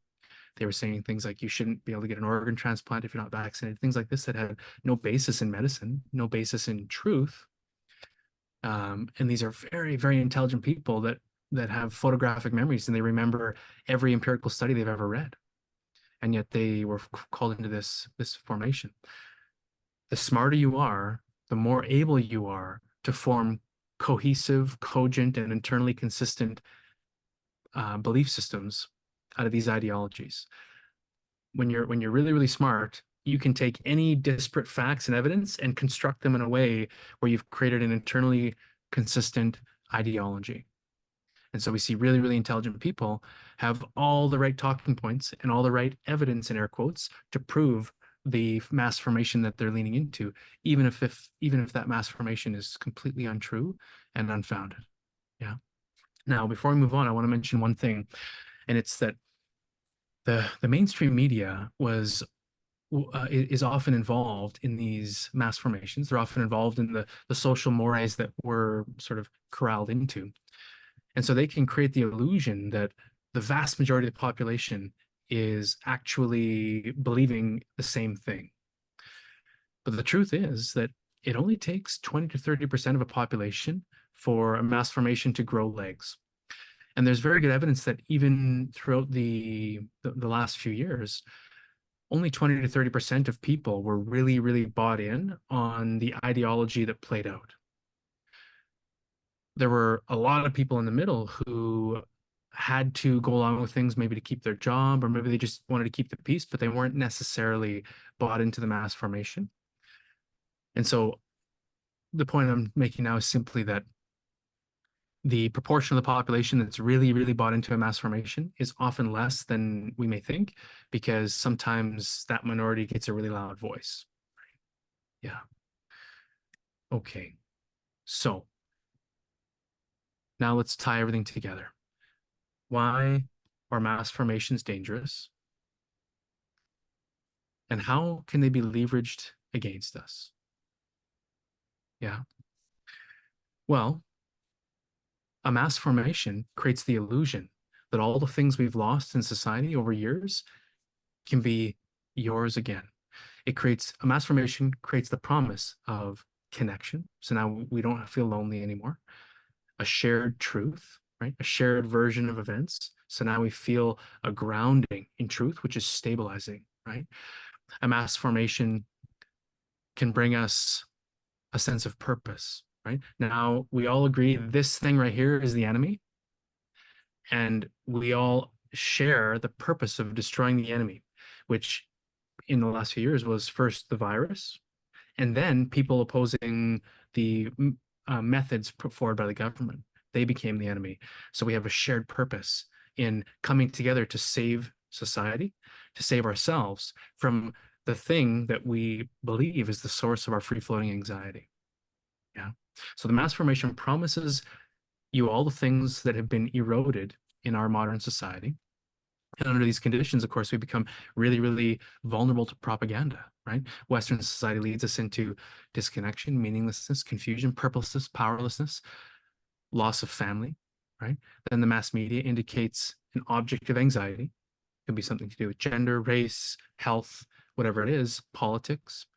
They were saying things like you shouldn't be able to get an organ transplant if you're not vaccinated, things like this that had no basis in medicine, no basis in truth. And these are very, very intelligent people that have photographic memories, and they remember every empirical study they've ever read. And yet they were called into this formation. The smarter you are, the more able you are to form cohesive, cogent, and internally consistent belief systems out of these ideologies. When you're really, really smart, you can take any disparate facts and evidence and construct them in a way where you've created an internally consistent ideology. And so we see really, really intelligent people have all the right talking points and all the right evidence, in air quotes, to prove the mass formation that they're leaning into, even if that mass formation is completely untrue and unfounded. Yeah. Now, before we move on, I want to mention one thing, and it's that the mainstream media is often involved in these mass formations. They're often involved in the social mores that we're sort of corralled into. And so they can create the illusion that the vast majority of the population is actually believing the same thing. But the truth is that it only takes 20 to 30% of a population for a mass formation to grow legs. And there's very good evidence that even throughout the last few years, only 20 to 30% of people were really, really bought in on the ideology that played out. There were a lot of people in the middle who had to go along with things, maybe to keep their job, or maybe they just wanted to keep the peace, but they weren't necessarily bought into the mass formation. And so the point I'm making now is simply that the proportion of the population that's really, really bought into a mass formation is often less than we may think, because sometimes that minority gets a really loud voice. Yeah. Okay. So now let's tie everything together. Why are mass formations dangerous? And how can they be leveraged against us? Yeah. Well, a mass formation creates the illusion that all the things we've lost in society over years can be yours again. A mass formation creates the promise of connection. So now we don't feel lonely anymore. A shared truth, right? A shared version of events. So now we feel a grounding in truth, which is stabilizing, right? A mass formation can bring us a sense of purpose, right? Now we all agree this thing right here is the enemy, and we all share the purpose of destroying the enemy, which in the last few years was first the virus, and then people opposing the methods put forward by the government. They became the enemy. So we have a shared purpose in coming together to save society, to save ourselves from the thing that we believe is the source of our free-floating anxiety. Yeah. So the mass formation promises you all the things that have been eroded in our modern society. And under these conditions, of course, we become really, really vulnerable to propaganda, right? Western society leads us into disconnection, meaninglessness, confusion, purposelessness, powerlessness, loss of family, right? Then the mass media indicates an object of anxiety. It could be something to do with gender, race, health, whatever it is, politics.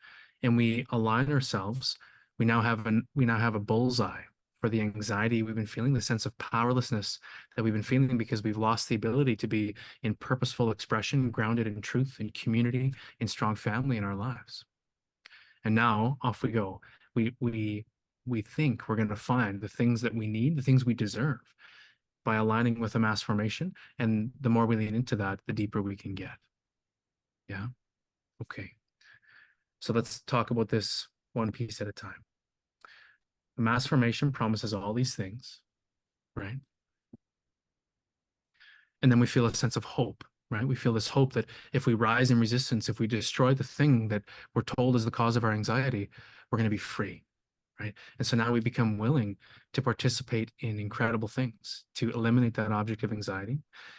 And we align ourselves. We now have a bullseye for the anxiety we've been feeling, the sense of powerlessness that we've been feeling because we've lost the ability to be in purposeful expression, grounded in truth, in community, in strong family in our lives. And now off we go. We think we're going to find the things that we need, the things we deserve, by aligning with a mass formation. And the more we lean into that, the deeper we can get. Yeah. Okay. So let's talk about this one piece at a time. The mass formation promises all these things, right? And then we feel a sense of hope, right? We feel this hope that if we rise in resistance, if we destroy the thing that we're told is the cause of our anxiety, we're going to be free, right? And so now we become willing to participate in incredible things to eliminate that object of anxiety.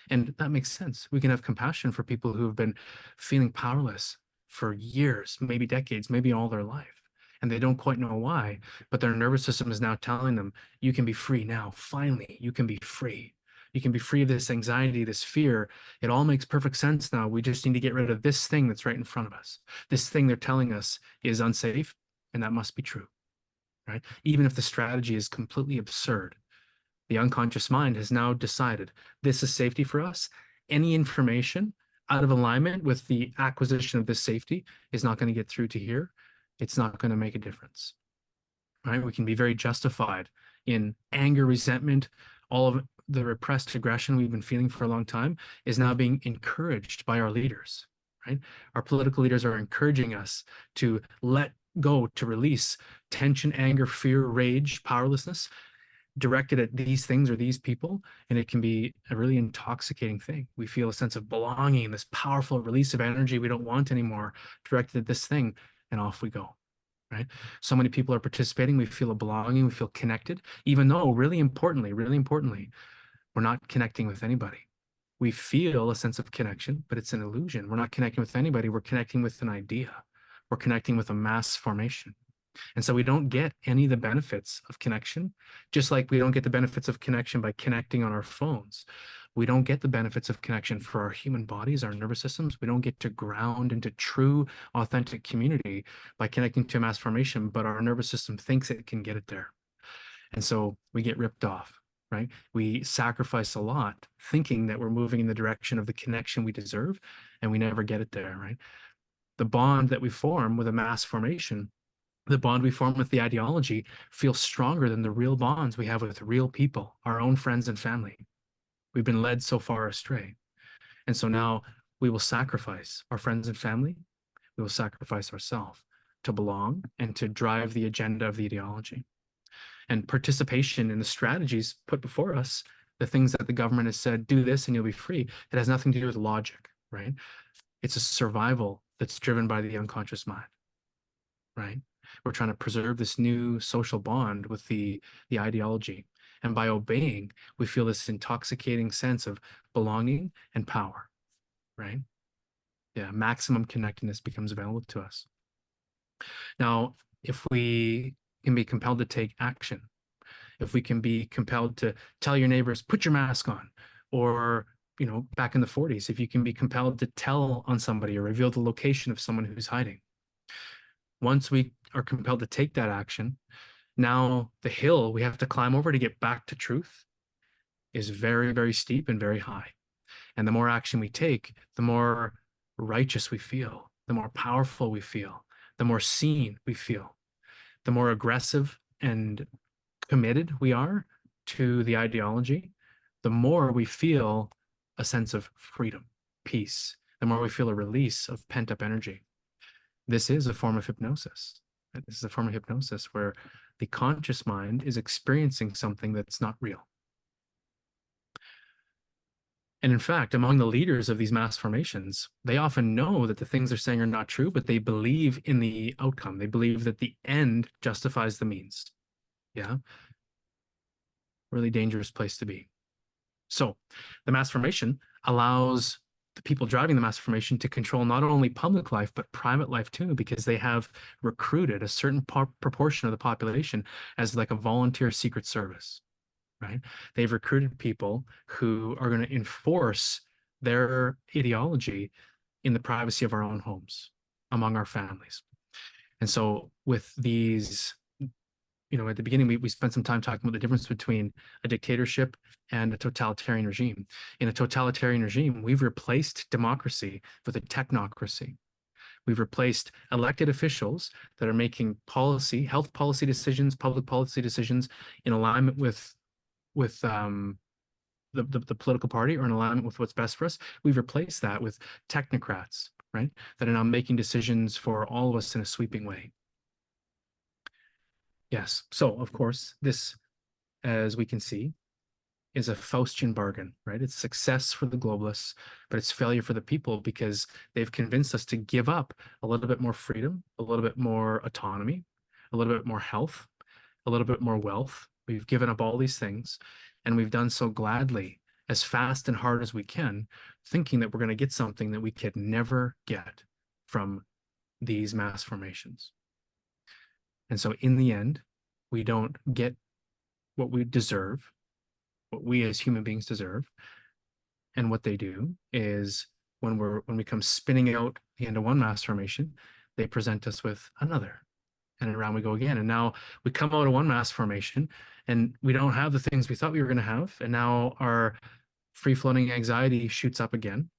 And that makes sense. We can have compassion for people who have been feeling powerless for years, maybe decades, maybe all their life. And they don't quite know why, but their nervous system is now telling them, you can be free now. Finally, you can be free. You can be free of this anxiety, this fear. It all makes perfect sense now. We just need to get rid of this thing that's right in front of us. This thing they're telling us is unsafe, and that must be true, right? Even if the strategy is completely absurd, the unconscious mind has now decided this is safety for us. Any information out of alignment with the acquisition of this safety is not going to get through to here. It's not going to make a difference, right? We can be very justified in anger, resentment, all of the repressed aggression we've been feeling for a long time is now being encouraged by our leaders, right? Our political leaders are encouraging us to let go, to release tension, anger, fear, rage, powerlessness directed at these things or these people. And it can be a really intoxicating thing. We feel a sense of belonging, this powerful release of energy we don't want anymore directed at this thing, and off we go. Right? So many people are participating. We feel a belonging. We feel connected, even though really importantly, we're not connecting with anybody. We feel a sense of connection, but it's an illusion. We're not connecting with anybody. We're connecting with an idea. We're connecting with a mass formation. And so we don't get any of the benefits of connection, just like we don't get the benefits of connection by connecting on our phones. We don't get the benefits of connection for our human bodies, our nervous systems. We don't get to ground into true, authentic community by connecting to a mass formation, but our nervous system thinks it can get it there. And so we get ripped off, right? We sacrifice a lot thinking that we're moving in the direction of the connection we deserve, and we never get it there, right? The bond that we form with a mass formation, the bond we form with the ideology, feels stronger than the real bonds we have with real people, our own friends and family. We've been led so far astray. And so now we will sacrifice our friends and family. We will sacrifice ourselves to belong and to drive the agenda of the ideology. And participation in the strategies put before us, the things that the government has said, do this and you'll be free, it has nothing to do with logic, right? It's a survival that's driven by the unconscious mind, right? We're trying to preserve this new social bond with the ideology. And by obeying, we feel this intoxicating sense of belonging and power, right? Yeah, maximum connectedness becomes available to us. Now, if we can be compelled to take action, if we can be compelled to tell your neighbors, put your mask on, or, you know, back in the 40s, if you can be compelled to tell on somebody or reveal the location of someone who's hiding. Once we are compelled to take that action, now the hill we have to climb over to get back to truth is very, very steep and very high. And the more action we take, the more righteous we feel, the more powerful we feel, the more seen we feel, the more aggressive and committed we are to the ideology, the more we feel a sense of freedom, peace, the more we feel a release of pent-up energy. This is a form of hypnosis. This is a form of hypnosis where the conscious mind is experiencing something that's not real. And in fact, among the leaders of these mass formations, they often know that the things they're saying are not true, but they believe in the outcome. They believe that the end justifies the means. Yeah. Really dangerous place to be. So the mass formation allows the people driving the mass formation to control not only public life, but private life too, because they have recruited a certain proportion of the population as like a volunteer secret service, right? They've recruited people who are going to enforce their ideology in the privacy of our own homes, among our families. And so with these, you know, at the beginning, we spent some time talking about the difference between a dictatorship and a totalitarian regime. In a totalitarian regime, we've replaced democracy with a technocracy. We've replaced elected officials that are making policy, health policy decisions, public policy decisions in alignment with the political party or in alignment with what's best for us. We've replaced that with technocrats, right? That are now making decisions for all of us in a sweeping way. Yes. So, of course, this, as we can see, is a Faustian bargain, right? It's success for the globalists, but it's failure for the people because they've convinced us to give up a little bit more freedom, a little bit more autonomy, a little bit more health, a little bit more wealth. We've given up all these things, and we've done so gladly, as fast and hard as we can, thinking that we're going to get something that we could never get from these mass formations. And so in the end, we don't get what we deserve, what we as human beings deserve. And what they do is when we come spinning out the end of one mass formation, they present us with another. And around we go again. And now we come out of one mass formation and we don't have the things we thought we were going to have. And now our free-floating anxiety shoots up again.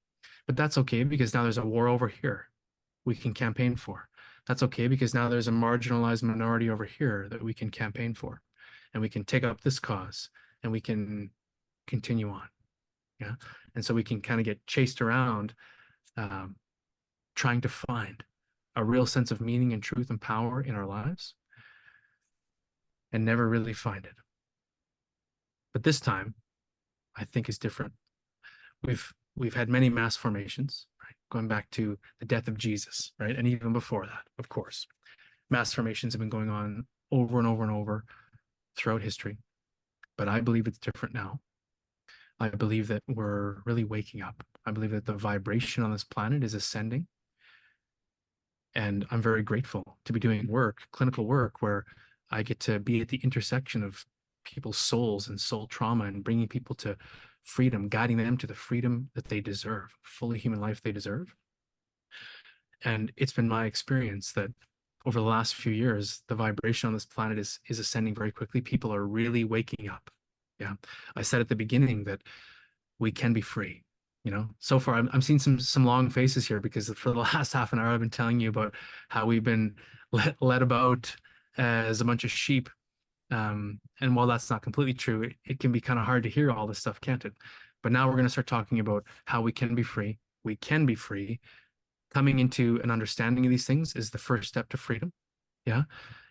But that's okay because now there's a war over here we can campaign for. That's okay because now there's a marginalized minority over here that we can campaign for. And we can take up this cause and we can continue on. Yeah. And so we can kind of get chased around trying to find a real sense of meaning and truth and power in our lives and never really find it. But this time, I think is different. We've had many mass formations, right? Going back to the death of Jesus, right? And even before that, of course. Mass formations have been going on over and over and over throughout history. But I believe it's different now. I believe that we're really waking up. I believe that the vibration on this planet is ascending. And I'm very grateful to be doing work, clinical work, where I get to be at the intersection of people's souls and soul trauma and bringing people to freedom, guiding them to the freedom that they deserve, fully human life they deserve. And it's been my experience that over the last few years, the vibration on this planet is ascending very quickly. People are really waking up. Yeah. I said at the beginning that we can be free. You know, so far I'm seeing some long faces here because for the last half an hour I've been telling you about how we've been led about as a bunch of sheep. And while that's not completely true, it can be kind of hard to hear all this stuff, can't it? But now we're going to start talking about how we can be free. We can be free. Coming into an understanding of these things is the first step to freedom. Yeah.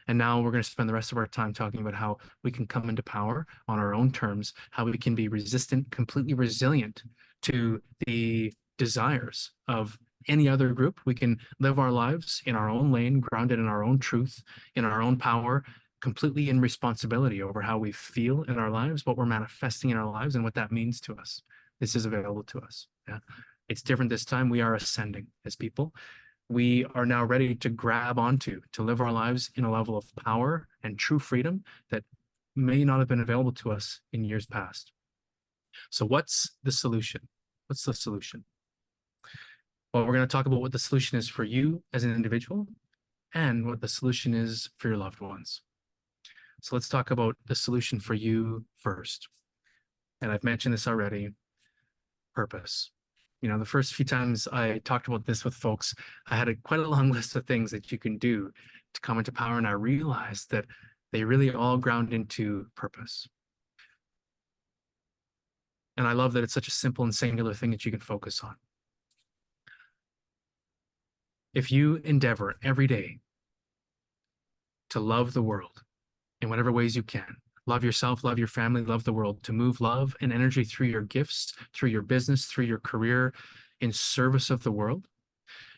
And now we're going to spend the rest of our time talking about how we can come into power on our own terms, how we can be resistant, completely resilient to the desires of any other group. We can live our lives in our own lane, grounded in our own truth, in our own power, completely in responsibility over how we feel in our lives, what we're manifesting in our lives, and what that means to us. This is available to us. Yeah. It's different this time. We are ascending as people. We are now ready to grab onto, to live our lives in a level of power and true freedom that may not have been available to us in years past. So what's the solution? What's the solution? Well, we're going to talk about what the solution is for you as an individual and what the solution is for your loved ones. So let's talk about the solution for you first. And I've mentioned this already, purpose. You know, the first few times I talked about this with folks, I had quite a long list of things that you can do to come into power. And I realized that they really all ground into purpose. And I love that it's such a simple and singular thing that you can focus on. If you endeavor every day to love the world in whatever ways you can, love yourself, love your family, love the world, to move love and energy through your gifts, through your business, through your career, in service of the world,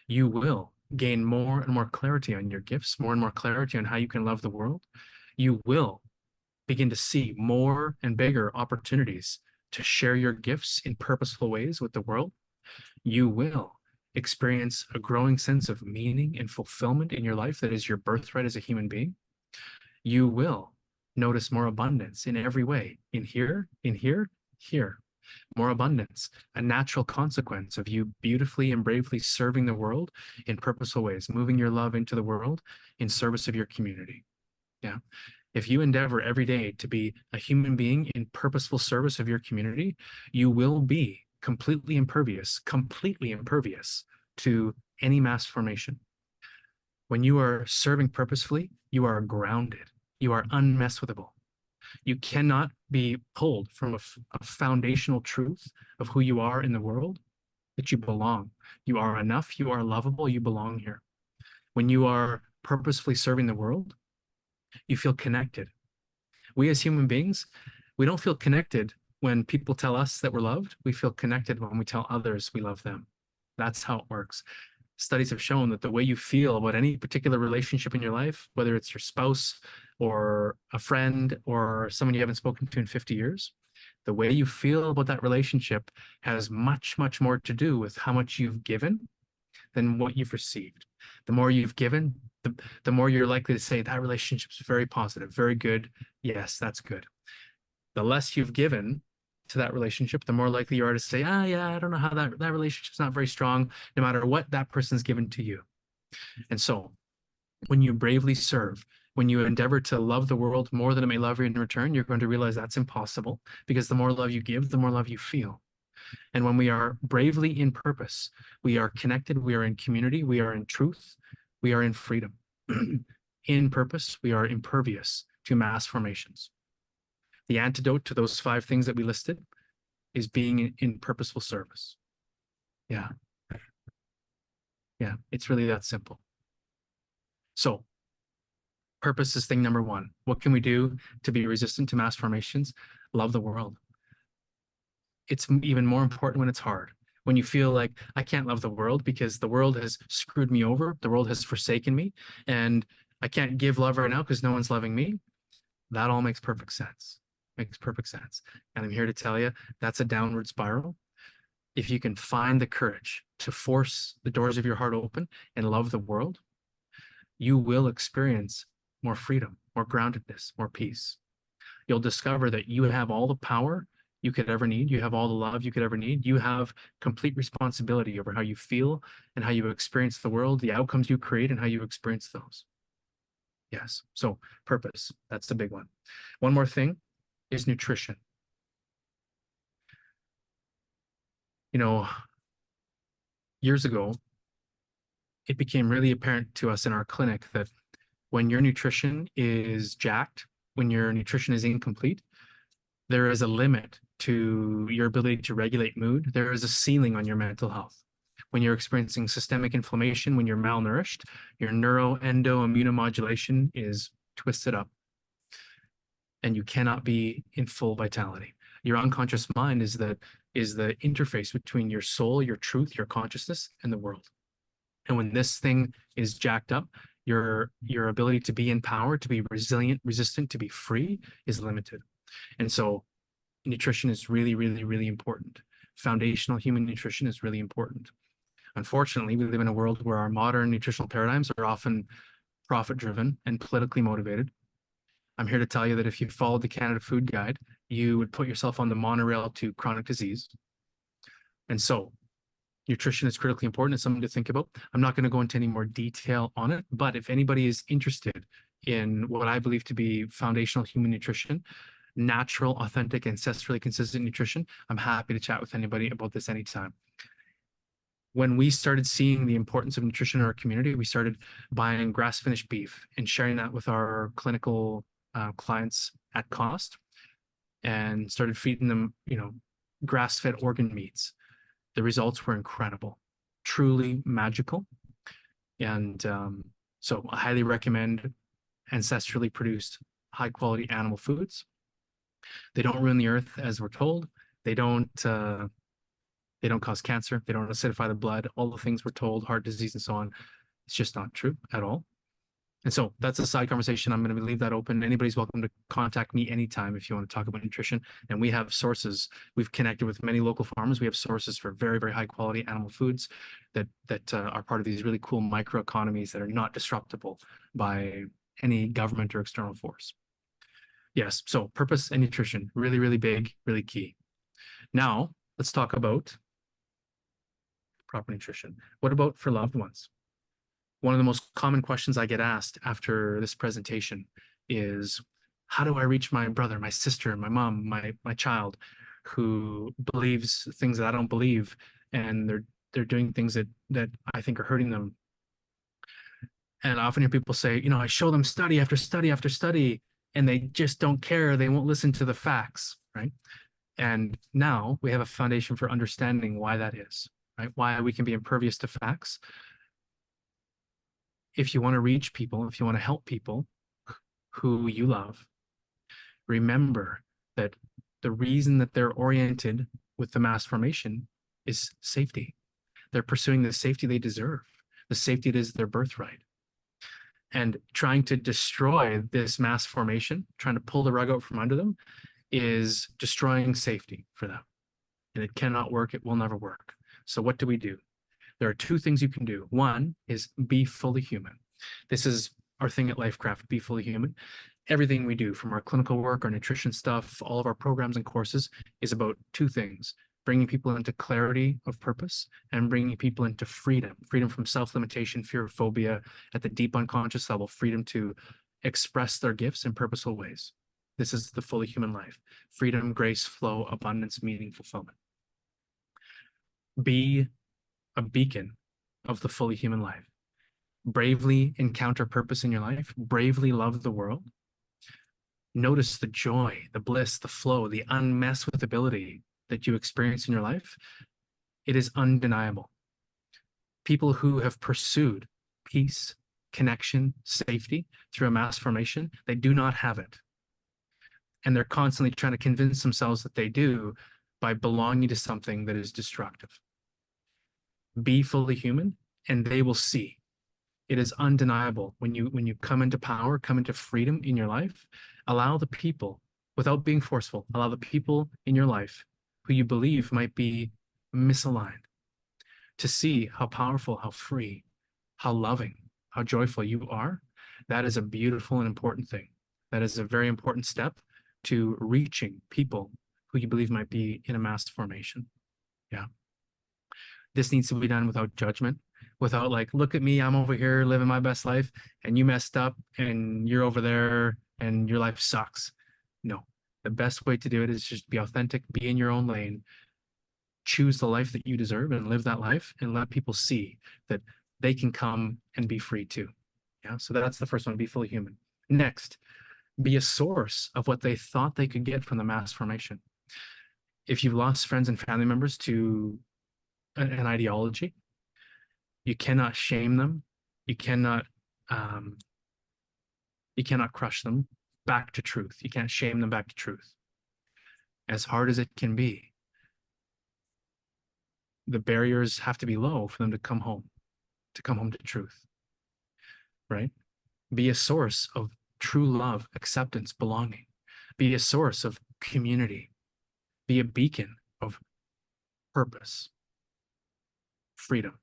you will gain more and more clarity on your gifts, more and more clarity on how you can love the world. You will begin to see more and bigger opportunities to share your gifts in purposeful ways with the world. You will experience a growing sense of meaning and fulfillment in your life that is your birthright as a human being. You will notice more abundance in every way, in here, here. More abundance, a natural consequence of you beautifully and bravely serving the world in purposeful ways, moving your love into the world in service of your community. Yeah. If you endeavor every day to be a human being in purposeful service of your community, you will be completely impervious to any mass formation. When you are serving purposefully, you are grounded. You are unmessable. You cannot be pulled from a foundational truth of who you are in the world, that you belong. You are enough. You are lovable. You belong here. When you are purposefully serving the world, You feel connected. We as human beings, we don't feel connected when people tell us that we're loved. We feel connected when we tell others we love them. That's how it works. Studies have shown that the way you feel about any particular relationship in your life, whether it's your spouse or a friend or someone you haven't spoken to in 50 years, the way you feel about that relationship has much, much more to do with how much you've given than what you've received. The more you've given, the more you're likely to say that relationship's very positive, very good. Yes, that's good. The less you've given to that relationship, the more likely you are to say, yeah, I don't know how that relationship's not very strong, no matter what that person's given to you. And so when you bravely serve, when you endeavor to love the world more than it may love you in return, you're going to realize that's impossible, because the more love you give, the more love you feel. And when we are bravely in purpose, we are connected, we are in community, we are in truth, we are in freedom. In purpose, we are impervious to mass formations. The antidote to those 5 things that we listed is being in purposeful service. Yeah. Yeah, it's really that simple. So, purpose is thing number 1. What can we do to be resistant to mass formations? Love the world. It's even more important when it's hard. When you feel like, I can't love the world because the world has screwed me over, the world has forsaken me, and I can't give love right now because no one's loving me. That all makes perfect sense. Makes perfect sense. And I'm here to tell you, that's a downward spiral. If you can find the courage to force the doors of your heart open and love the world, you will experience more freedom, more groundedness, more peace. You'll discover that you have all the power you could ever need. You have all the love you could ever need. You have complete responsibility over how you feel and how you experience the world, the outcomes you create, and how you experience those. Yes. So purpose, that's the big one. One more thing is nutrition. You know, years ago, it became really apparent to us in our clinic that when your nutrition is jacked, when your nutrition is incomplete, there is a limit to your ability to regulate mood. There is a ceiling on your mental health. When you're experiencing systemic inflammation, when you're malnourished, your neuroendoimmunomodulation is twisted up and you cannot be in full vitality. Your unconscious mind is the interface between your soul, your truth, your consciousness, and the world. And when this thing is jacked up, your ability to be in power, to be resilient, resistant, to be free is limited. And so nutrition is really, really, really important. Foundational human nutrition is really important. Unfortunately, we live in a world where our modern nutritional paradigms are often profit-driven and politically motivated. I'm here to tell you that if you followed the Canada Food Guide, you would put yourself on the monorail to chronic disease. And so nutrition is critically important. It's something to think about. I'm not going to go into any more detail on it, but if anybody is interested in what I believe to be foundational human nutrition, natural, authentic, ancestrally consistent nutrition, I'm happy to chat with anybody about this anytime. When we started seeing the importance of nutrition in our community, we started buying grass-finished beef and sharing that with our clinical clients at cost, and started feeding them, grass-fed organ meats. The results were incredible, truly magical. And so I highly recommend ancestrally produced high-quality animal foods. They don't ruin the earth, as we're told. They don't cause cancer. They don't acidify the blood. All the things we're told, heart disease and so on. It's just not true at all. And so that's a side conversation. I'm going to leave that open. Anybody's welcome to contact me anytime if you want to talk about nutrition. And we have sources. We've connected with many local farmers. We have sources for very, very high quality animal foods that are part of these really cool microeconomies that are not disruptible by any government or external force. Yes, so purpose and nutrition, really, really big, really key. Now, let's talk about proper nutrition. What about for loved ones? One of the most common questions I get asked after this presentation is, how do I reach my brother, my sister, my mom, my child who believes things that I don't believe, and they're doing things that I think are hurting them? And I often hear people say, I show them study after study after study, and they just don't care. They won't listen to the facts, right? And now we have a foundation for understanding why that is, right? Why we can be impervious to facts. If you want to reach people, if you want to help people, who you love, remember that the reason that they're oriented with the mass formation is safety. They're pursuing the safety they deserve, the safety that is their birthright. And trying to destroy this mass formation, trying to pull the rug out from under them, is destroying safety for them. And it cannot work. It will never work. So what do we do? There are two things you can do. One is be fully human. This is our thing at LifeCraft, be fully human. Everything we do, from our clinical work, our nutrition stuff, all of our programs and courses, is about two things: bringing people into clarity of purpose and bringing people into freedom, freedom from self-limitation, fear, phobia, at the deep unconscious level, freedom to express their gifts in purposeful ways. This is the fully human life: freedom, grace, flow, abundance, meaning, fulfillment. Be a beacon of the fully human life. Bravely encounter purpose in your life, bravely love the world. Notice the joy, the bliss, the flow, the unmesswithability that you experience in your life. It is undeniable. People who have pursued peace, connection, safety through a mass formation, they do not have it. And they're constantly trying to convince themselves that they do by belonging to something that is destructive. Be fully human, and they will see. It is undeniable. When you come into power, come into freedom in your life, allow the people, without being forceful, allow the people in your life who you believe might be misaligned to see how powerful, how free, how loving, how joyful you are. That is a beautiful and important thing. That is a very important step to reaching people who you believe might be in a mass formation. Yeah. This needs to be done without judgment, without like, look at me, I'm over here living my best life and you messed up and you're over there and your life sucks. No, the best way to do it is just be authentic, be in your own lane, choose the life that you deserve and live that life, and let people see that they can come and be free too. Yeah, so that's the first one: be fully human. Next, be a source of what they thought they could get from the mass formation. If you've lost friends and family members to an ideology, you cannot shame them. You cannot crush them back to truth. You can't shame them back to truth. As hard as it can be, the barriers have to be low for them to come home to truth, right? Be a source of true love, acceptance, belonging. Be a source of community. Be a beacon of purpose, freedom,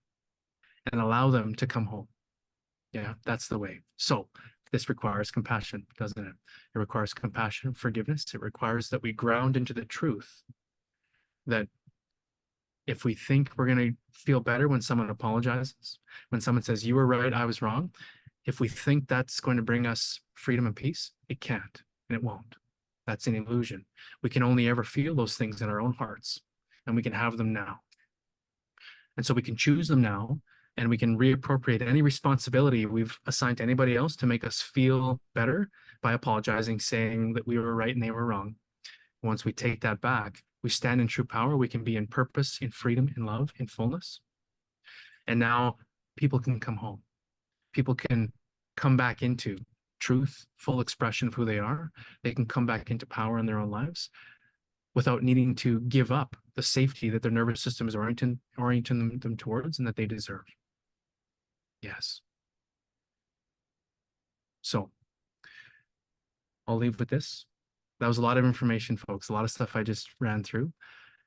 and allow them to come home. Yeah, that's the way. So this requires compassion, doesn't it? It requires compassion, forgiveness. It requires that we ground into the truth that if we think we're going to feel better when someone apologizes, when someone says, you were right, I was wrong, if we think that's going to bring us freedom and peace, it can't, and it won't. That's an illusion. We can only ever feel those things in our own hearts, and we can have them now. And so we can choose them now, and we can reappropriate any responsibility we've assigned to anybody else to make us feel better by apologizing, saying that we were right and they were wrong. Once we take that back, we stand in true power. We can be in purpose, in freedom, in love, in fullness. And now people can come home. People can come back into truth, full expression of who they are. They can come back into power in their own lives without needing to give up the safety that their nervous system is orienting them towards and that they deserve. Yes. So I'll leave with this. That was a lot of information, folks, a lot of stuff I just ran through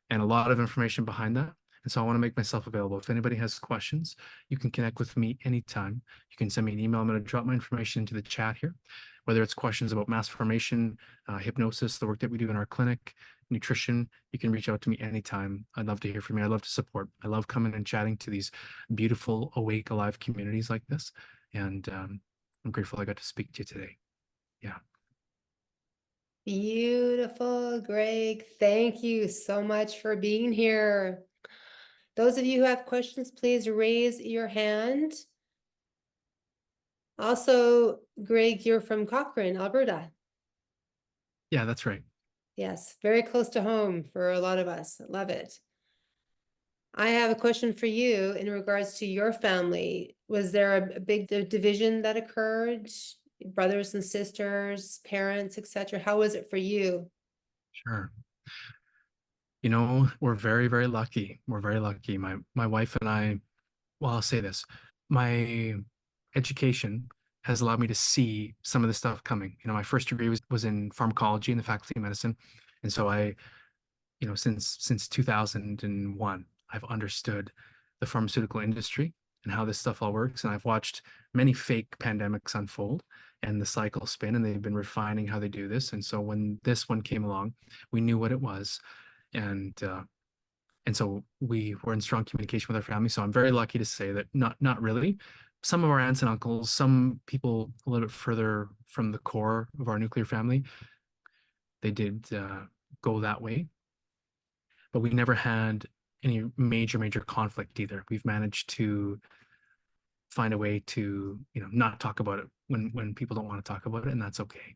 and a lot of information behind that. And so I want to make myself available. If anybody has questions, you can connect with me anytime. You can send me an email. I'm going to drop my information into the chat here, whether it's questions about mass formation, hypnosis, the work that we do in our clinic, nutrition. You can reach out to me anytime. I'd love to hear from you. I'd love to support. I love coming and chatting to these beautiful, awake, alive communities like this. And I'm grateful I got to speak to you today. Yeah. Beautiful, Greg. Thank you so much for being here. Those of you who have questions, please raise your hand. Also, Greg, you're from Cochrane, Alberta. Yeah, that's right. Yes, very close to home for a lot of us. Love it. I have a question for you in regards to your family. Was there a big division that occurred brothers and sisters, parents, etc.? How was it for you? Sure. You know, we're very, very lucky. We're very lucky. My wife and I, well, I'll say this. My education has allowed me to see some of the stuff coming. You know, my first degree was in pharmacology in the faculty of medicine. And so since 2001, I've understood the pharmaceutical industry and how this stuff all works. And I've watched many fake pandemics unfold and the cycle spin, and they've been refining how they do this. And so when this one came along, we knew what it was. And so we were in strong communication with our family. So I'm very lucky to say that not really. Some of our aunts and uncles, some people a little bit further from the core of our nuclear family, they did go that way. But we never had any major conflict either. We've managed to find a way to, not talk about it when people don't want to talk about it, and that's okay.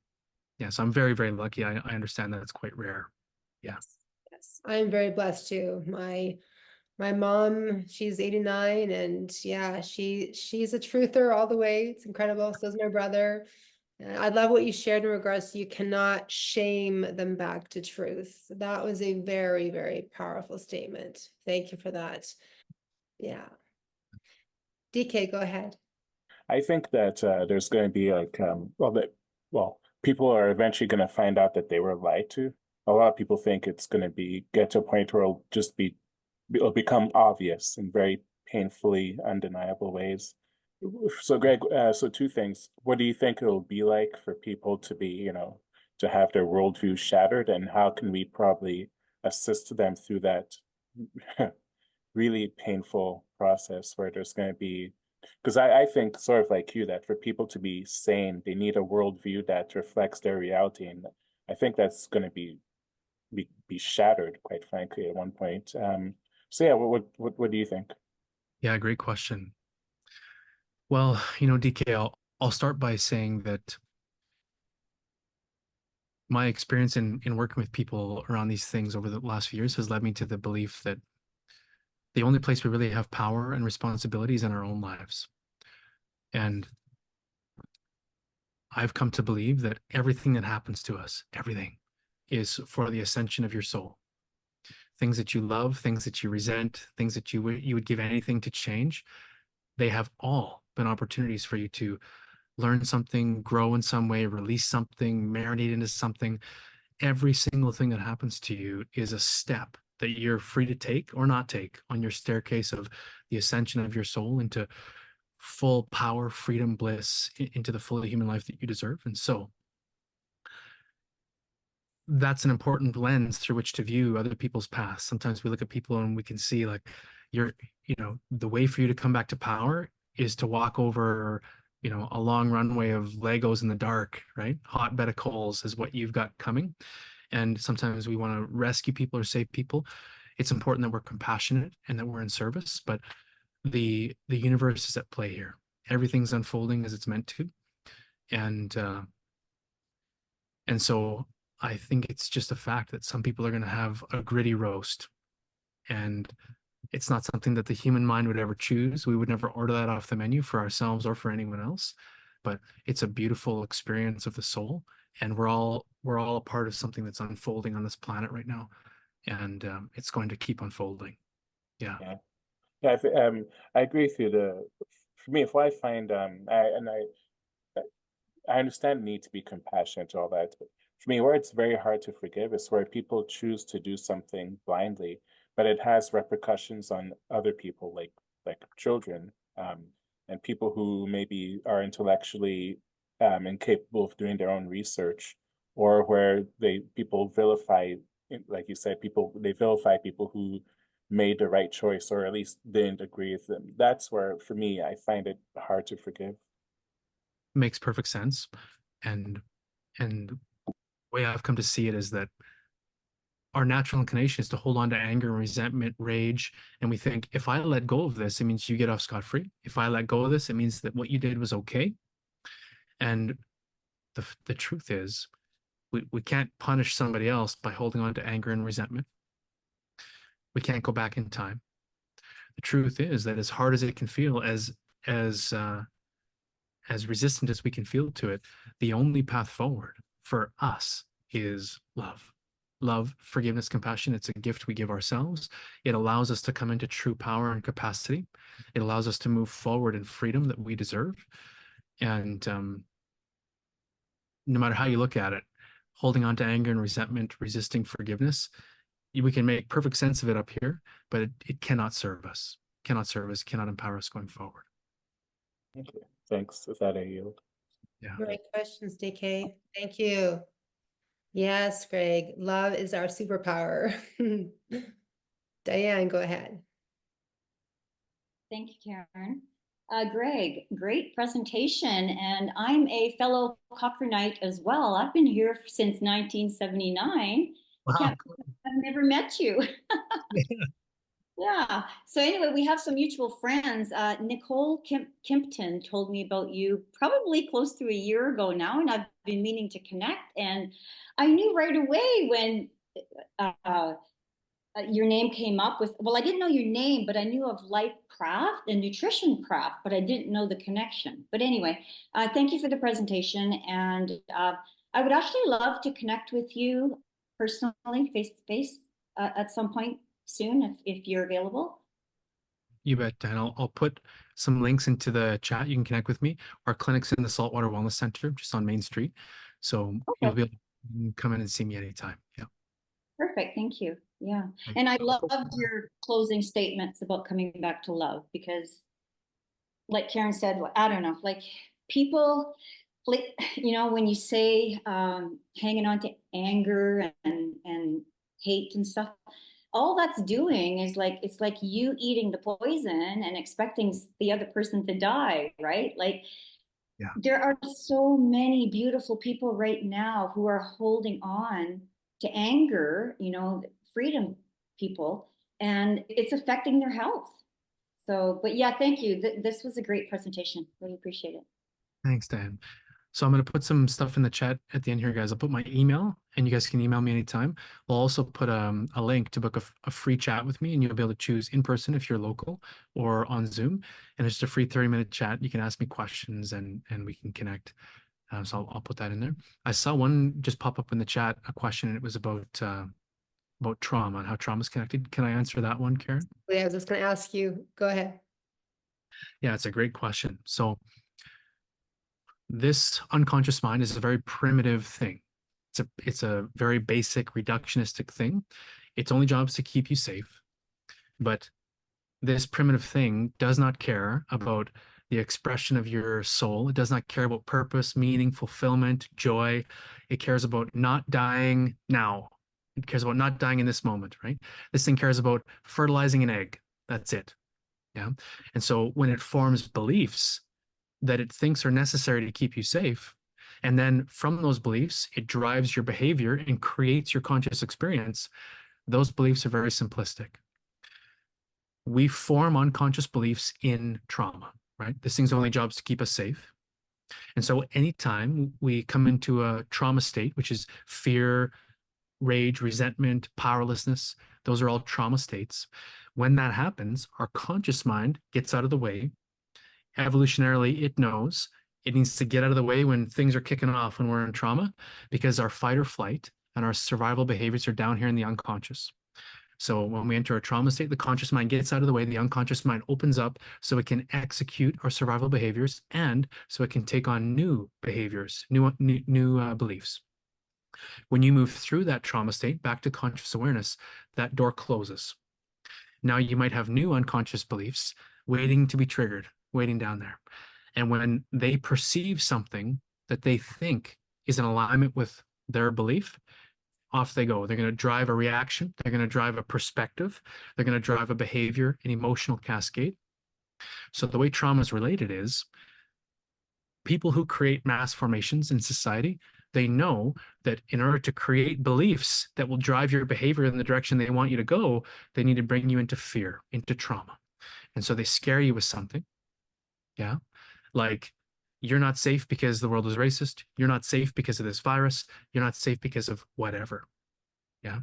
Yeah, so I'm very, very lucky. I understand that it's quite rare. Yeah. Yes, I'm very blessed too. My mom, she's 89, and yeah, she's a truther all the way. It's incredible. So is my brother. I love what you shared in regards to you cannot shame them back to truth. That was a very, very powerful statement. Thank you for that. Yeah. DK, go ahead. I think that there's going to be like, people are eventually going to find out that they were lied to. A lot of people think it's going to get to a point where it'll become obvious in very painfully undeniable ways. So Greg, so two things. What do you think it'll be like for people to be, to have their worldview shattered, and how can we probably assist them through that really painful process where there's going to be, because I think sort of like you, that for people to be sane, they need a worldview that reflects their reality. And I think that's going to be shattered, quite frankly, at one point. So yeah, what do you think? Yeah, great question. Well, DK, I'll start by saying that my experience in working with people around these things over the last few years has led me to the belief that the only place we really have power and responsibility is in our own lives. And I've come to believe that everything that happens to us, everything, is for the ascension of your soul. Things that you love, things that you resent, things that you would give anything to change, they have all been opportunities for you to learn something, grow in some way, release something, marinate into something. Every single thing that happens to you is a step that you're free to take or not take on your staircase of the ascension of your soul into full power, freedom, bliss, into the fully human life that you deserve. And so that's an important lens through which to view other people's past. Sometimes we look at people and we can see like the way for you to come back to power is to walk over, a long runway of Legos in the dark, right? Hot bed of coals is what you've got coming. And sometimes we want to rescue people or save people. It's important that we're compassionate and that we're in service, but the universe is at play here. Everything's unfolding as it's meant to. And so I think it's just a fact that some people are going to have a gritty roast, and it's not something that the human mind would ever choose. We would never order that off the menu for ourselves or for anyone else, but it's a beautiful experience of the soul. And we're all a part of something that's unfolding on this planet right now. And it's going to keep unfolding. Yeah. I agree with you. For me, if I find, I understand the need to be compassionate to all that, but for me, where it's very hard to forgive is where people choose to do something blindly, but it has repercussions on other people, like children, and people who maybe are intellectually incapable of doing their own research, or where people vilify, like you said, they vilify people who made the right choice or at least didn't agree with them. That's where, for me, I find it hard to forgive. Makes perfect sense. And the way I've come to see it is that our natural inclination is to hold on to anger and resentment, rage. And we think, if I let go of this, it means you get off scot-free. If I let go of this, it means that what you did was okay. And the truth is, we can't punish somebody else by holding on to anger and resentment. We can't go back in time. The truth is that as hard as it can feel, as as resistant as we can feel to it, the only path forward for us is love. Love, forgiveness, compassion. It's a gift we give ourselves. It allows us to come into true power and capacity. It allows us to move forward in freedom that we deserve. And no matter how you look at it, holding on to anger and resentment, resisting forgiveness, we can make perfect sense of it up here, but it cannot serve us, cannot empower us going forward. Thank you. Thanks. With that, I yield. Yeah. Great questions, DK. Thank you. Yes, Greg, love is our superpower. Diane, go ahead. Thank you, Karen. Greg, great presentation. And I'm a fellow Cochranite as well. I've been here since 1979. Wow. I've never met you. Yeah. So anyway, we have some mutual friends. Nicole Kimpton told me about you probably close to a year ago now, and I've been meaning to connect. And I knew right away when your name came up with, well, I didn't know your name, but I knew of Life Craft and Nutrition Craft, but I didn't know the connection. But anyway, thank you for the presentation. And I would actually love to connect with you personally, face to face, at some point soon, if you're available. You bet, Dan. I'll put some links into the chat. You can connect with me. Our clinic's in the Saltwater Wellness Center, just on Main Street. So you'll be able to come in and see me anytime. Yeah. Perfect. Thank you. Yeah. And I loved your closing statements about coming back to love, because like Karen said, I don't know, like people, when you say hanging on to anger and hate and stuff, all that's doing is it's like you eating the poison and expecting the other person to die, right? Like, yeah. There are so many beautiful people right now who are holding on to anger, freedom people, and it's affecting their health. So, but yeah, thank you. This was a great presentation. Really appreciate it. Thanks, Dan. So I'm going to put some stuff in the chat at the end here, guys. I'll put my email, and you guys can email me anytime. I'll also put a link to book a free chat with me, and you'll be able to choose in person if you're local or on Zoom. And it's just a free 30-minute chat. You can ask me questions, and we can connect. So I'll put that in there. I saw one just pop up in the chat, a question, and it was about trauma and how trauma is connected. Can I answer that one, Karen? Yeah, I was just going to ask you. Go ahead. Yeah, it's a great question. So this unconscious mind is a very primitive thing. It's a very basic reductionistic thing. Its only job is to keep you safe. But this primitive thing does not care about the expression of your soul. It does not care about purpose, meaning, fulfillment, joy. It cares about not dying now. It cares about not dying in this moment, right? This thing cares about fertilizing an egg. That's it. Yeah. And so when it forms beliefs that it thinks are necessary to keep you safe, and then from those beliefs, it drives your behavior and creates your conscious experience, those beliefs are very simplistic. We form unconscious beliefs in trauma, right? This thing's only job is to keep us safe. And so anytime we come into a trauma state, which is fear, rage, resentment, powerlessness, those are all trauma states. When that happens, our conscious mind gets out of the way. Evolutionarily, it knows it needs to get out of the way when things are kicking off, when we're in trauma, because our fight or flight and our survival behaviors are down here in the unconscious. So when we enter a trauma state, the conscious mind gets out of the way, the unconscious mind opens up so it can execute our survival behaviors, and so it can take on new behaviors, new beliefs. When you move through that trauma state back to conscious awareness, that door closes. Now you might have new unconscious beliefs waiting to be triggered, waiting down there. And when they perceive something that they think is in alignment with their belief, off they go. They're going to drive a reaction. They're going to drive a perspective. They're going to drive a behavior, an emotional cascade. So the way trauma is related is people who create mass formations in society, they know that in order to create beliefs that will drive your behavior in the direction they want you to go, they need to bring you into fear, into trauma. And so they scare you with something. Yeah. Like, you're not safe because the world is racist. You're not safe because of this virus. You're not safe because of whatever. Yeah.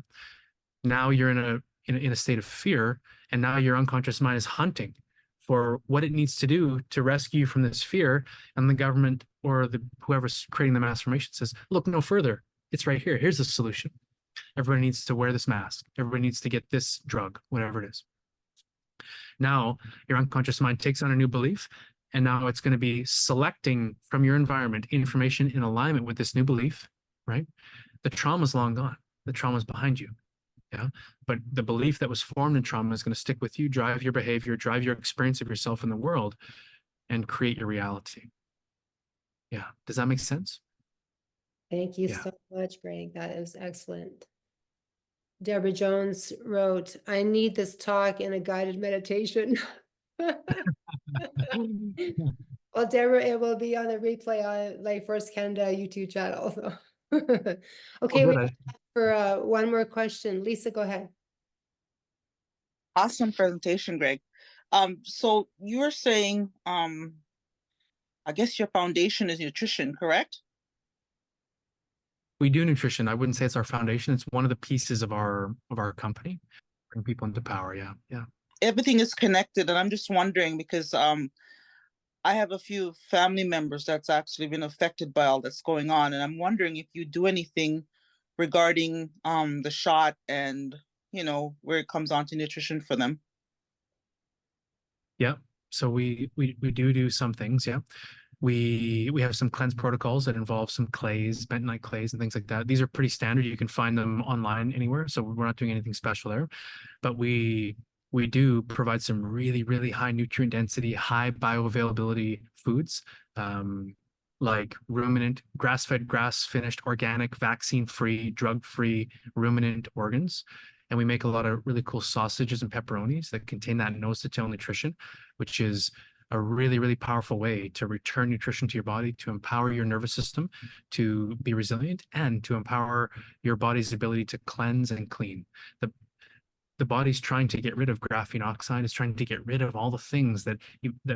Now you're in a state of fear, and now your unconscious mind is hunting for what it needs to do to rescue you from this fear. And the government or whoever's creating the mass formation says, look no further. It's right here. Here's the solution. Everybody needs to wear this mask. Everybody needs to get this drug, whatever it is. Now, your unconscious mind takes on a new belief, and now it's going to be selecting from your environment information in alignment with this new belief, right? The trauma's long gone. The trauma's behind you. Yeah. But the belief that was formed in trauma is going to stick with you, drive your behavior, drive your experience of yourself in the world, and create your reality. Yeah. Does that make sense? Thank you Yeah. so much, Greg. That is excellent. Deborah Jones wrote, I need this talk in a guided meditation. Well, Deborah, it will be on the replay on Life Force Canada YouTube channel. So. Okay, we good. have time for one more question. Lisa, go ahead. Awesome presentation, Greg. So you were saying, I guess your foundation is nutrition, correct? We do nutrition. I wouldn't say it's our foundation. It's one of the pieces of our company. Bring people into power. Yeah. Yeah. Everything is connected, and I'm just wondering because I have a few family members that's actually been affected by all that's going on, and I'm wondering if you do anything regarding the shot and where it comes on to nutrition for them. Yeah. So we do some things. Yeah. We have some cleanse protocols that involve some clays, bentonite clays and things like that. These are pretty standard. You can find them online anywhere. So we're not doing anything special there, but we do provide some really, really high nutrient density, high bioavailability foods, like ruminant, grass-fed, grass-finished, organic, vaccine-free, drug-free ruminant organs. And we make a lot of really cool sausages and pepperonis that contain that nose-to-tail nutrition, which is a really, really powerful way to return nutrition to your body, to empower your nervous system, to be resilient, and to empower your body's ability to cleanse and clean. The body's trying to get rid of graphene oxide, is trying to get rid of all the things that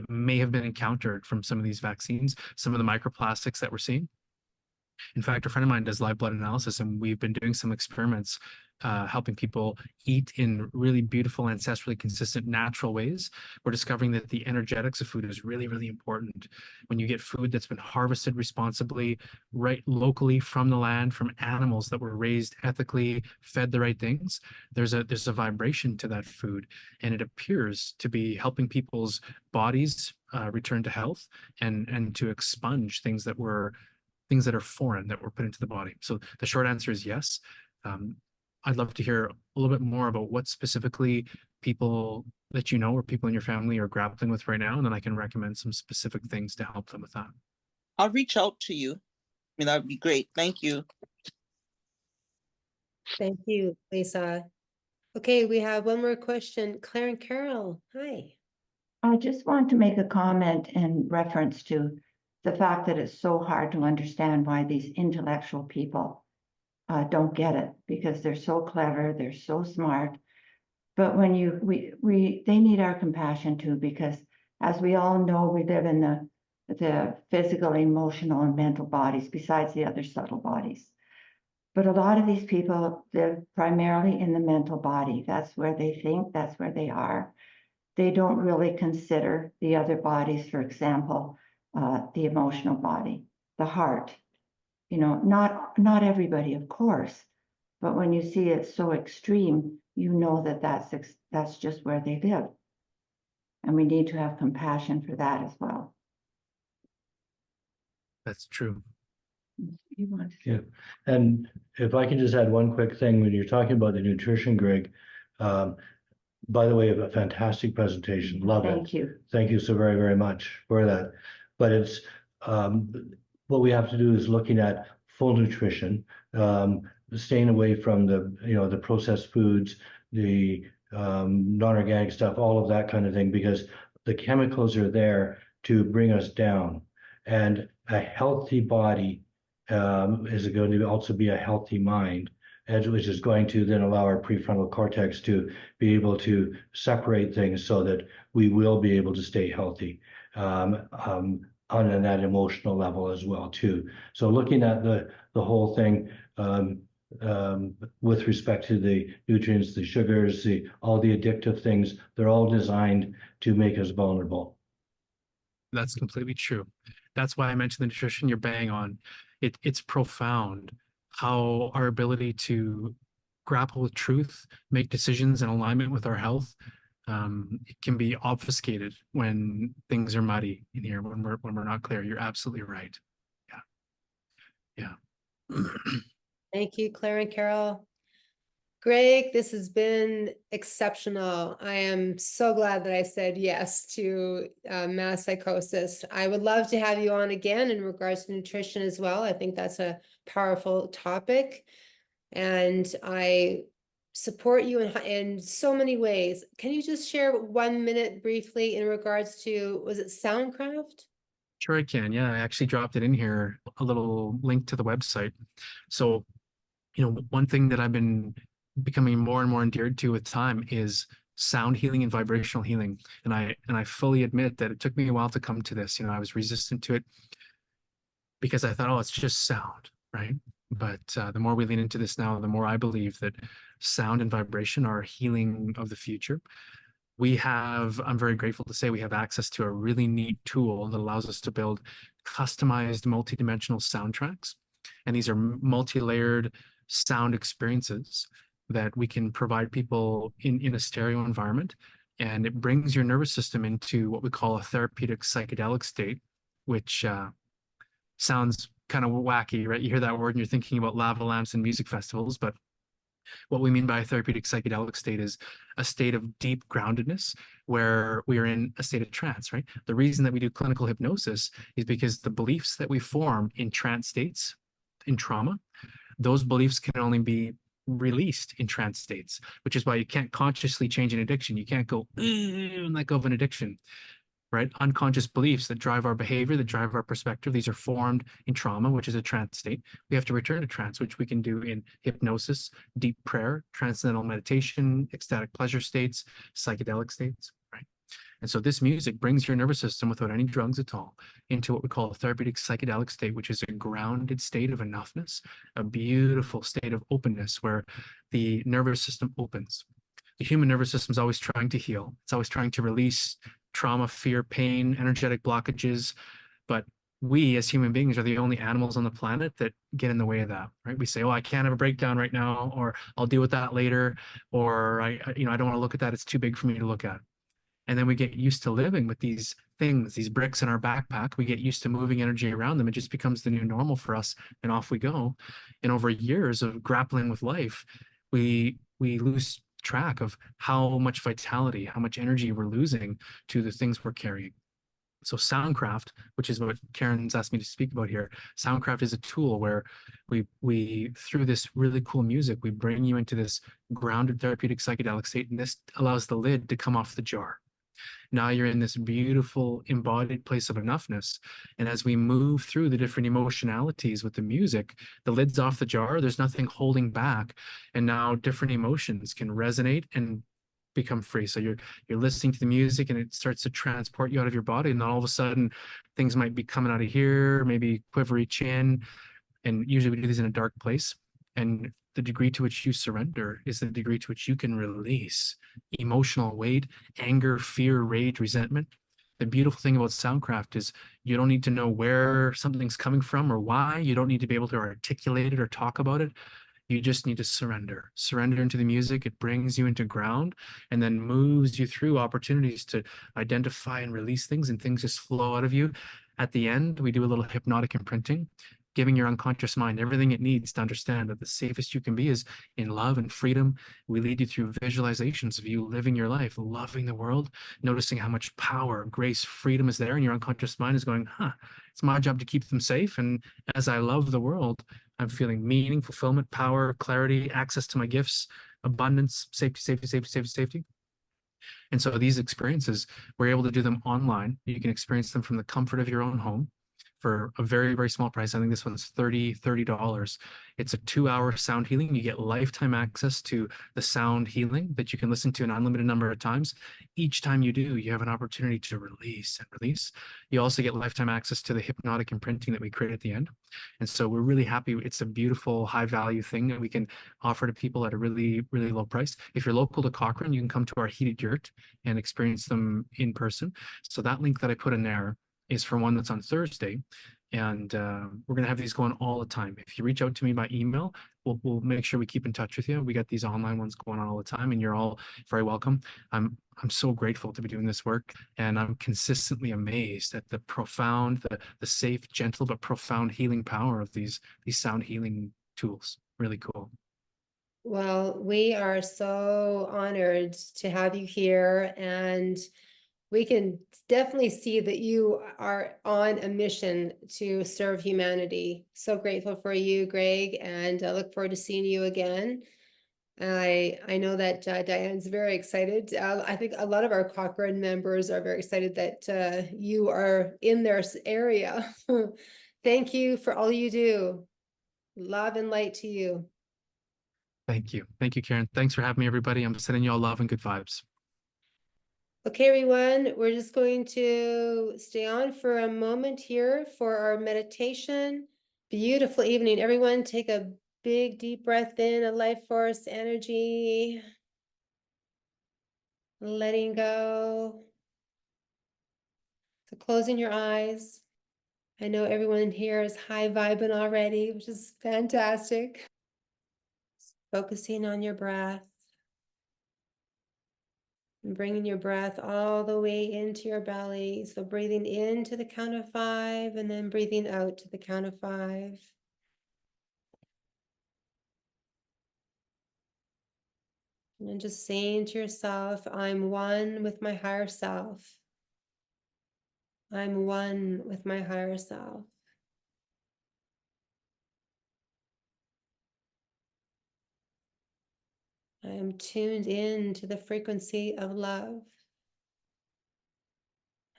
may have been encountered from some of these vaccines, some of the microplastics that we're seeing. In fact, a friend of mine does live blood analysis, and we've been doing some experiments helping people eat in really beautiful, ancestrally consistent, natural ways. We're discovering that the energetics of food is really, really important. When you get food that's been harvested responsibly, right locally from the land, from animals that were raised ethically, fed the right things, there's a vibration to that food, and it appears to be helping people's bodies return to health and to expunge things that are foreign that were put into the body. So the short answer is yes. I'd love to hear a little bit more about what specifically people that you know or people in your family are grappling with right now, and then I can recommend some specific things to help them with that. I'll reach out to you. I mean, that would be great. Thank you. Thank you, Lisa. Okay, we have one more question. Claire and Carol, hi. I just want to make a comment in reference to the fact that it's so hard to understand why these intellectual people don't get it, because they're so clever, they're so smart. But when they need our compassion too, because as we all know, we live in the physical, emotional, and mental bodies besides the other subtle bodies. But a lot of these people live primarily in the mental body. That's where they think, that's where they are. They don't really consider the other bodies, for example, the emotional body, the heart. Not everybody, of course, but when you see it so extreme, you know that that's just where they live. And we need to have compassion for that as well. That's true. You want to say? Yeah, and if I can just add one quick thing, when you're talking about the nutrition, Greg, by the way, a fantastic presentation. Love it. Thank you. Thank you so very, very much for that. But it's what we have to do is looking at full nutrition, staying away from the processed foods, the non-organic stuff, all of that kind of thing, because the chemicals are there to bring us down. And a healthy body is going to also be a healthy mind, which is going to then allow our prefrontal cortex to be able to separate things so that we will be able to stay healthy on that emotional level as well too. So looking at the whole thing, with respect to the nutrients, the sugars, all the addictive things, they're all designed to make us vulnerable. That's completely true. That's why I mentioned the nutrition. You're bang on. It's profound how our ability to grapple with truth, make decisions in alignment with our health, it can be obfuscated when things are muddy in here, when we're not clear. You're absolutely right. Yeah. Thank you, Claire and Carol. Greg, this has been exceptional. I am so glad that I said yes to mass psychosis. I would love to have you on again in regards to nutrition as well. I think that's a powerful topic, and I support you in so many ways. Can you just share 1 minute briefly in regards to, was it Soundcraft? Sure, I can. Yeah, I actually dropped it in here, a little link to the website. So, one thing that I've been becoming more and more endeared to with time is sound healing and vibrational healing. And I fully admit that it took me a while to come to this. I was resistant to it because I thought, oh, it's just sound, right? But the more we lean into this now, the more I believe that sound and vibration are healing of the future. I'm very grateful to say we have access to a really neat tool that allows us to build customized multidimensional soundtracks. And these are multi-layered sound experiences that we can provide people in a stereo environment. And it brings your nervous system into what we call a therapeutic psychedelic state, which sounds kind of wacky, right? You hear that word and you're thinking about lava lamps and music festivals, but what we mean by a therapeutic psychedelic state is a state of deep groundedness where we are in a state of trance, right? The reason that we do clinical hypnosis is because the beliefs that we form in trance states, in trauma, those beliefs can only be released in trance states, which is why you can't consciously change an addiction. You can't go and let go of an addiction, right? Unconscious beliefs that drive our behavior, that drive our perspective, these are formed in trauma, which is a trance state. We have to return to trance, which we can do in hypnosis, deep prayer, transcendental meditation, ecstatic pleasure states, psychedelic states, right? And so this music brings your nervous system without any drugs at all into what we call a therapeutic psychedelic state, which is a grounded state of enoughness, a beautiful state of openness where the nervous system opens. The human nervous system is always trying to heal. It's always trying to release trauma, fear, pain, energetic blockages. But we as human beings are the only animals on the planet that get in the way of that, right? We say, oh, I can't have a breakdown right now, or I'll deal with that later, or I don't want to look at that. It's too big for me to look at. And then we get used to living with these things, these bricks in our backpack. We get used to moving energy around them. It just becomes the new normal for us, and off we go. And over years of grappling with life, we lose track of how much vitality, how much energy we're losing to the things we're carrying. So Soundcraft, which is what Karen's asked me to speak about here, Soundcraft is a tool where we through this really cool music, we bring you into this grounded therapeutic psychedelic state, and this allows the lid to come off the jar. Now you're in this beautiful embodied place of enoughness. And as we move through the different emotionalities with the music, the lid's off the jar, there's nothing holding back. And now different emotions can resonate and become free. So you're listening to the music and it starts to transport you out of your body. And then all of a sudden things might be coming out of here, maybe quivery chin. And usually we do these in a dark place. And the degree to which you surrender is the degree to which you can release emotional weight, anger, fear, rage, resentment. The beautiful thing about Soundcraft is you don't need to know where something's coming from or why. You don't need to be able to articulate it or talk about it. You just need to surrender. Surrender into the music. It brings you into ground and then moves you through opportunities to identify and release things, and things just flow out of you. At the end, we do a little hypnotic imprinting, giving your unconscious mind everything it needs to understand that the safest you can be is in love and freedom. We lead you through visualizations of you living your life, loving the world, noticing how much power, grace, freedom is there. And your unconscious mind is going, it's my job to keep them safe. And as I love the world, I'm feeling meaning, fulfillment, power, clarity, access to my gifts, abundance, safety, safety, safety, safety, safety. And so these experiences, we're able to do them online. You can experience them from the comfort of your own home, for a very, very small price. I think this one's $30. It's a 2-hour sound healing. You get lifetime access to the sound healing that you can listen to an unlimited number of times. Each time you do, you have an opportunity to release and release. You also get lifetime access to the hypnotic imprinting that we create at the end. And so we're really happy. It's a beautiful, high value thing that we can offer to people at a really, really low price. If you're local to Cochrane, you can come to our heated yurt and experience them in person. So that link that I put in there is for one that's on Thursday. And we're going to have these going all the time. If you reach out to me by email, we'll make sure we keep in touch with you. We got these online ones going on all the time, and you're all very welcome. I'm so grateful to be doing this work, and I'm consistently amazed at the profound, the safe, gentle, but profound healing power of these sound healing tools. Really cool. Well, we are so honored to have you here, and we can definitely see that you are on a mission to serve humanity. So grateful for you, Greg, and I look forward to seeing you again. I know that Diane's very excited. I think a lot of our Cochrane members are very excited that you are in their area. Thank you for all you do. Love and light to you. Thank you. Thank you, Karen. Thanks for having me, everybody. I'm sending you all love and good vibes. Okay, everyone, we're just going to stay on for a moment here for our meditation. Beautiful evening. Everyone, take a big, deep breath in, a life force energy. Letting go. So closing your eyes. I know everyone here is high vibing already, which is fantastic. Focusing on your breath. And bringing your breath all the way into your belly. So breathing in to the count of 5 and then breathing out to the count of 5. And just saying to yourself, I'm one with my higher self. I'm one with my higher self. I am tuned in to the frequency of love.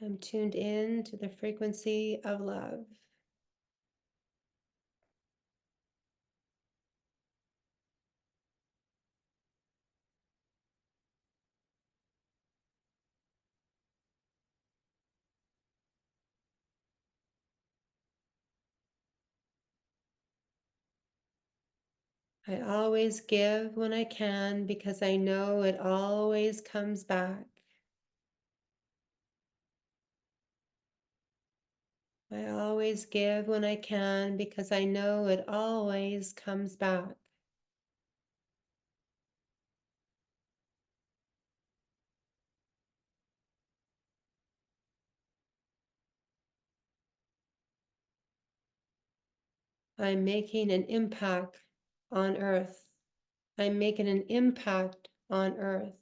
I'm tuned in to the frequency of love. I always give when I can because I know it always comes back. I always give when I can because I know it always comes back. I'm making an impact on earth. I'm making an impact on earth.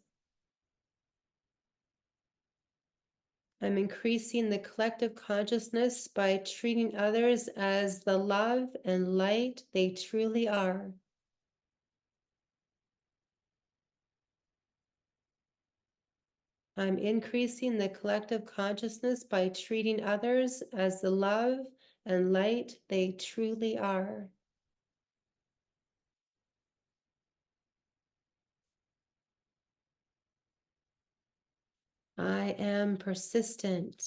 I'm increasing the collective consciousness by treating others as the love and light they truly are. I'm increasing the collective consciousness by treating others as the love and light they truly are. I am persistent.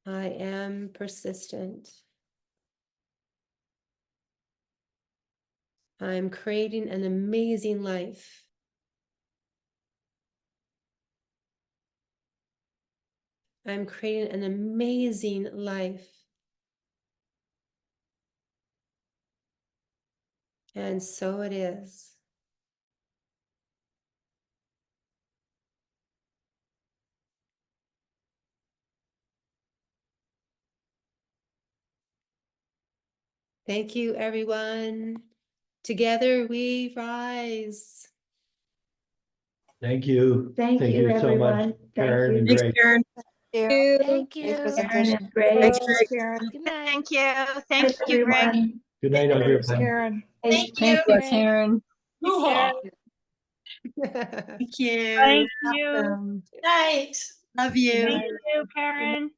I am persistent. I'm creating an amazing life. I'm creating an amazing life. And so it is. Thank you, everyone. Together we rise. Thank you. Thank you, so much, everyone. Thank Karen you. and Thanks, Greg. Karen. Thank you. Karen and Greg. Thanks, Greg. Good night. Thank you. Good Thank night, you, Greg. everyone. Good night, Thanks, everyone. Karen. Hey, Thank you, you. Karen. Thank you. Thank you. Night. Love you. Good Thank night. you, Karen.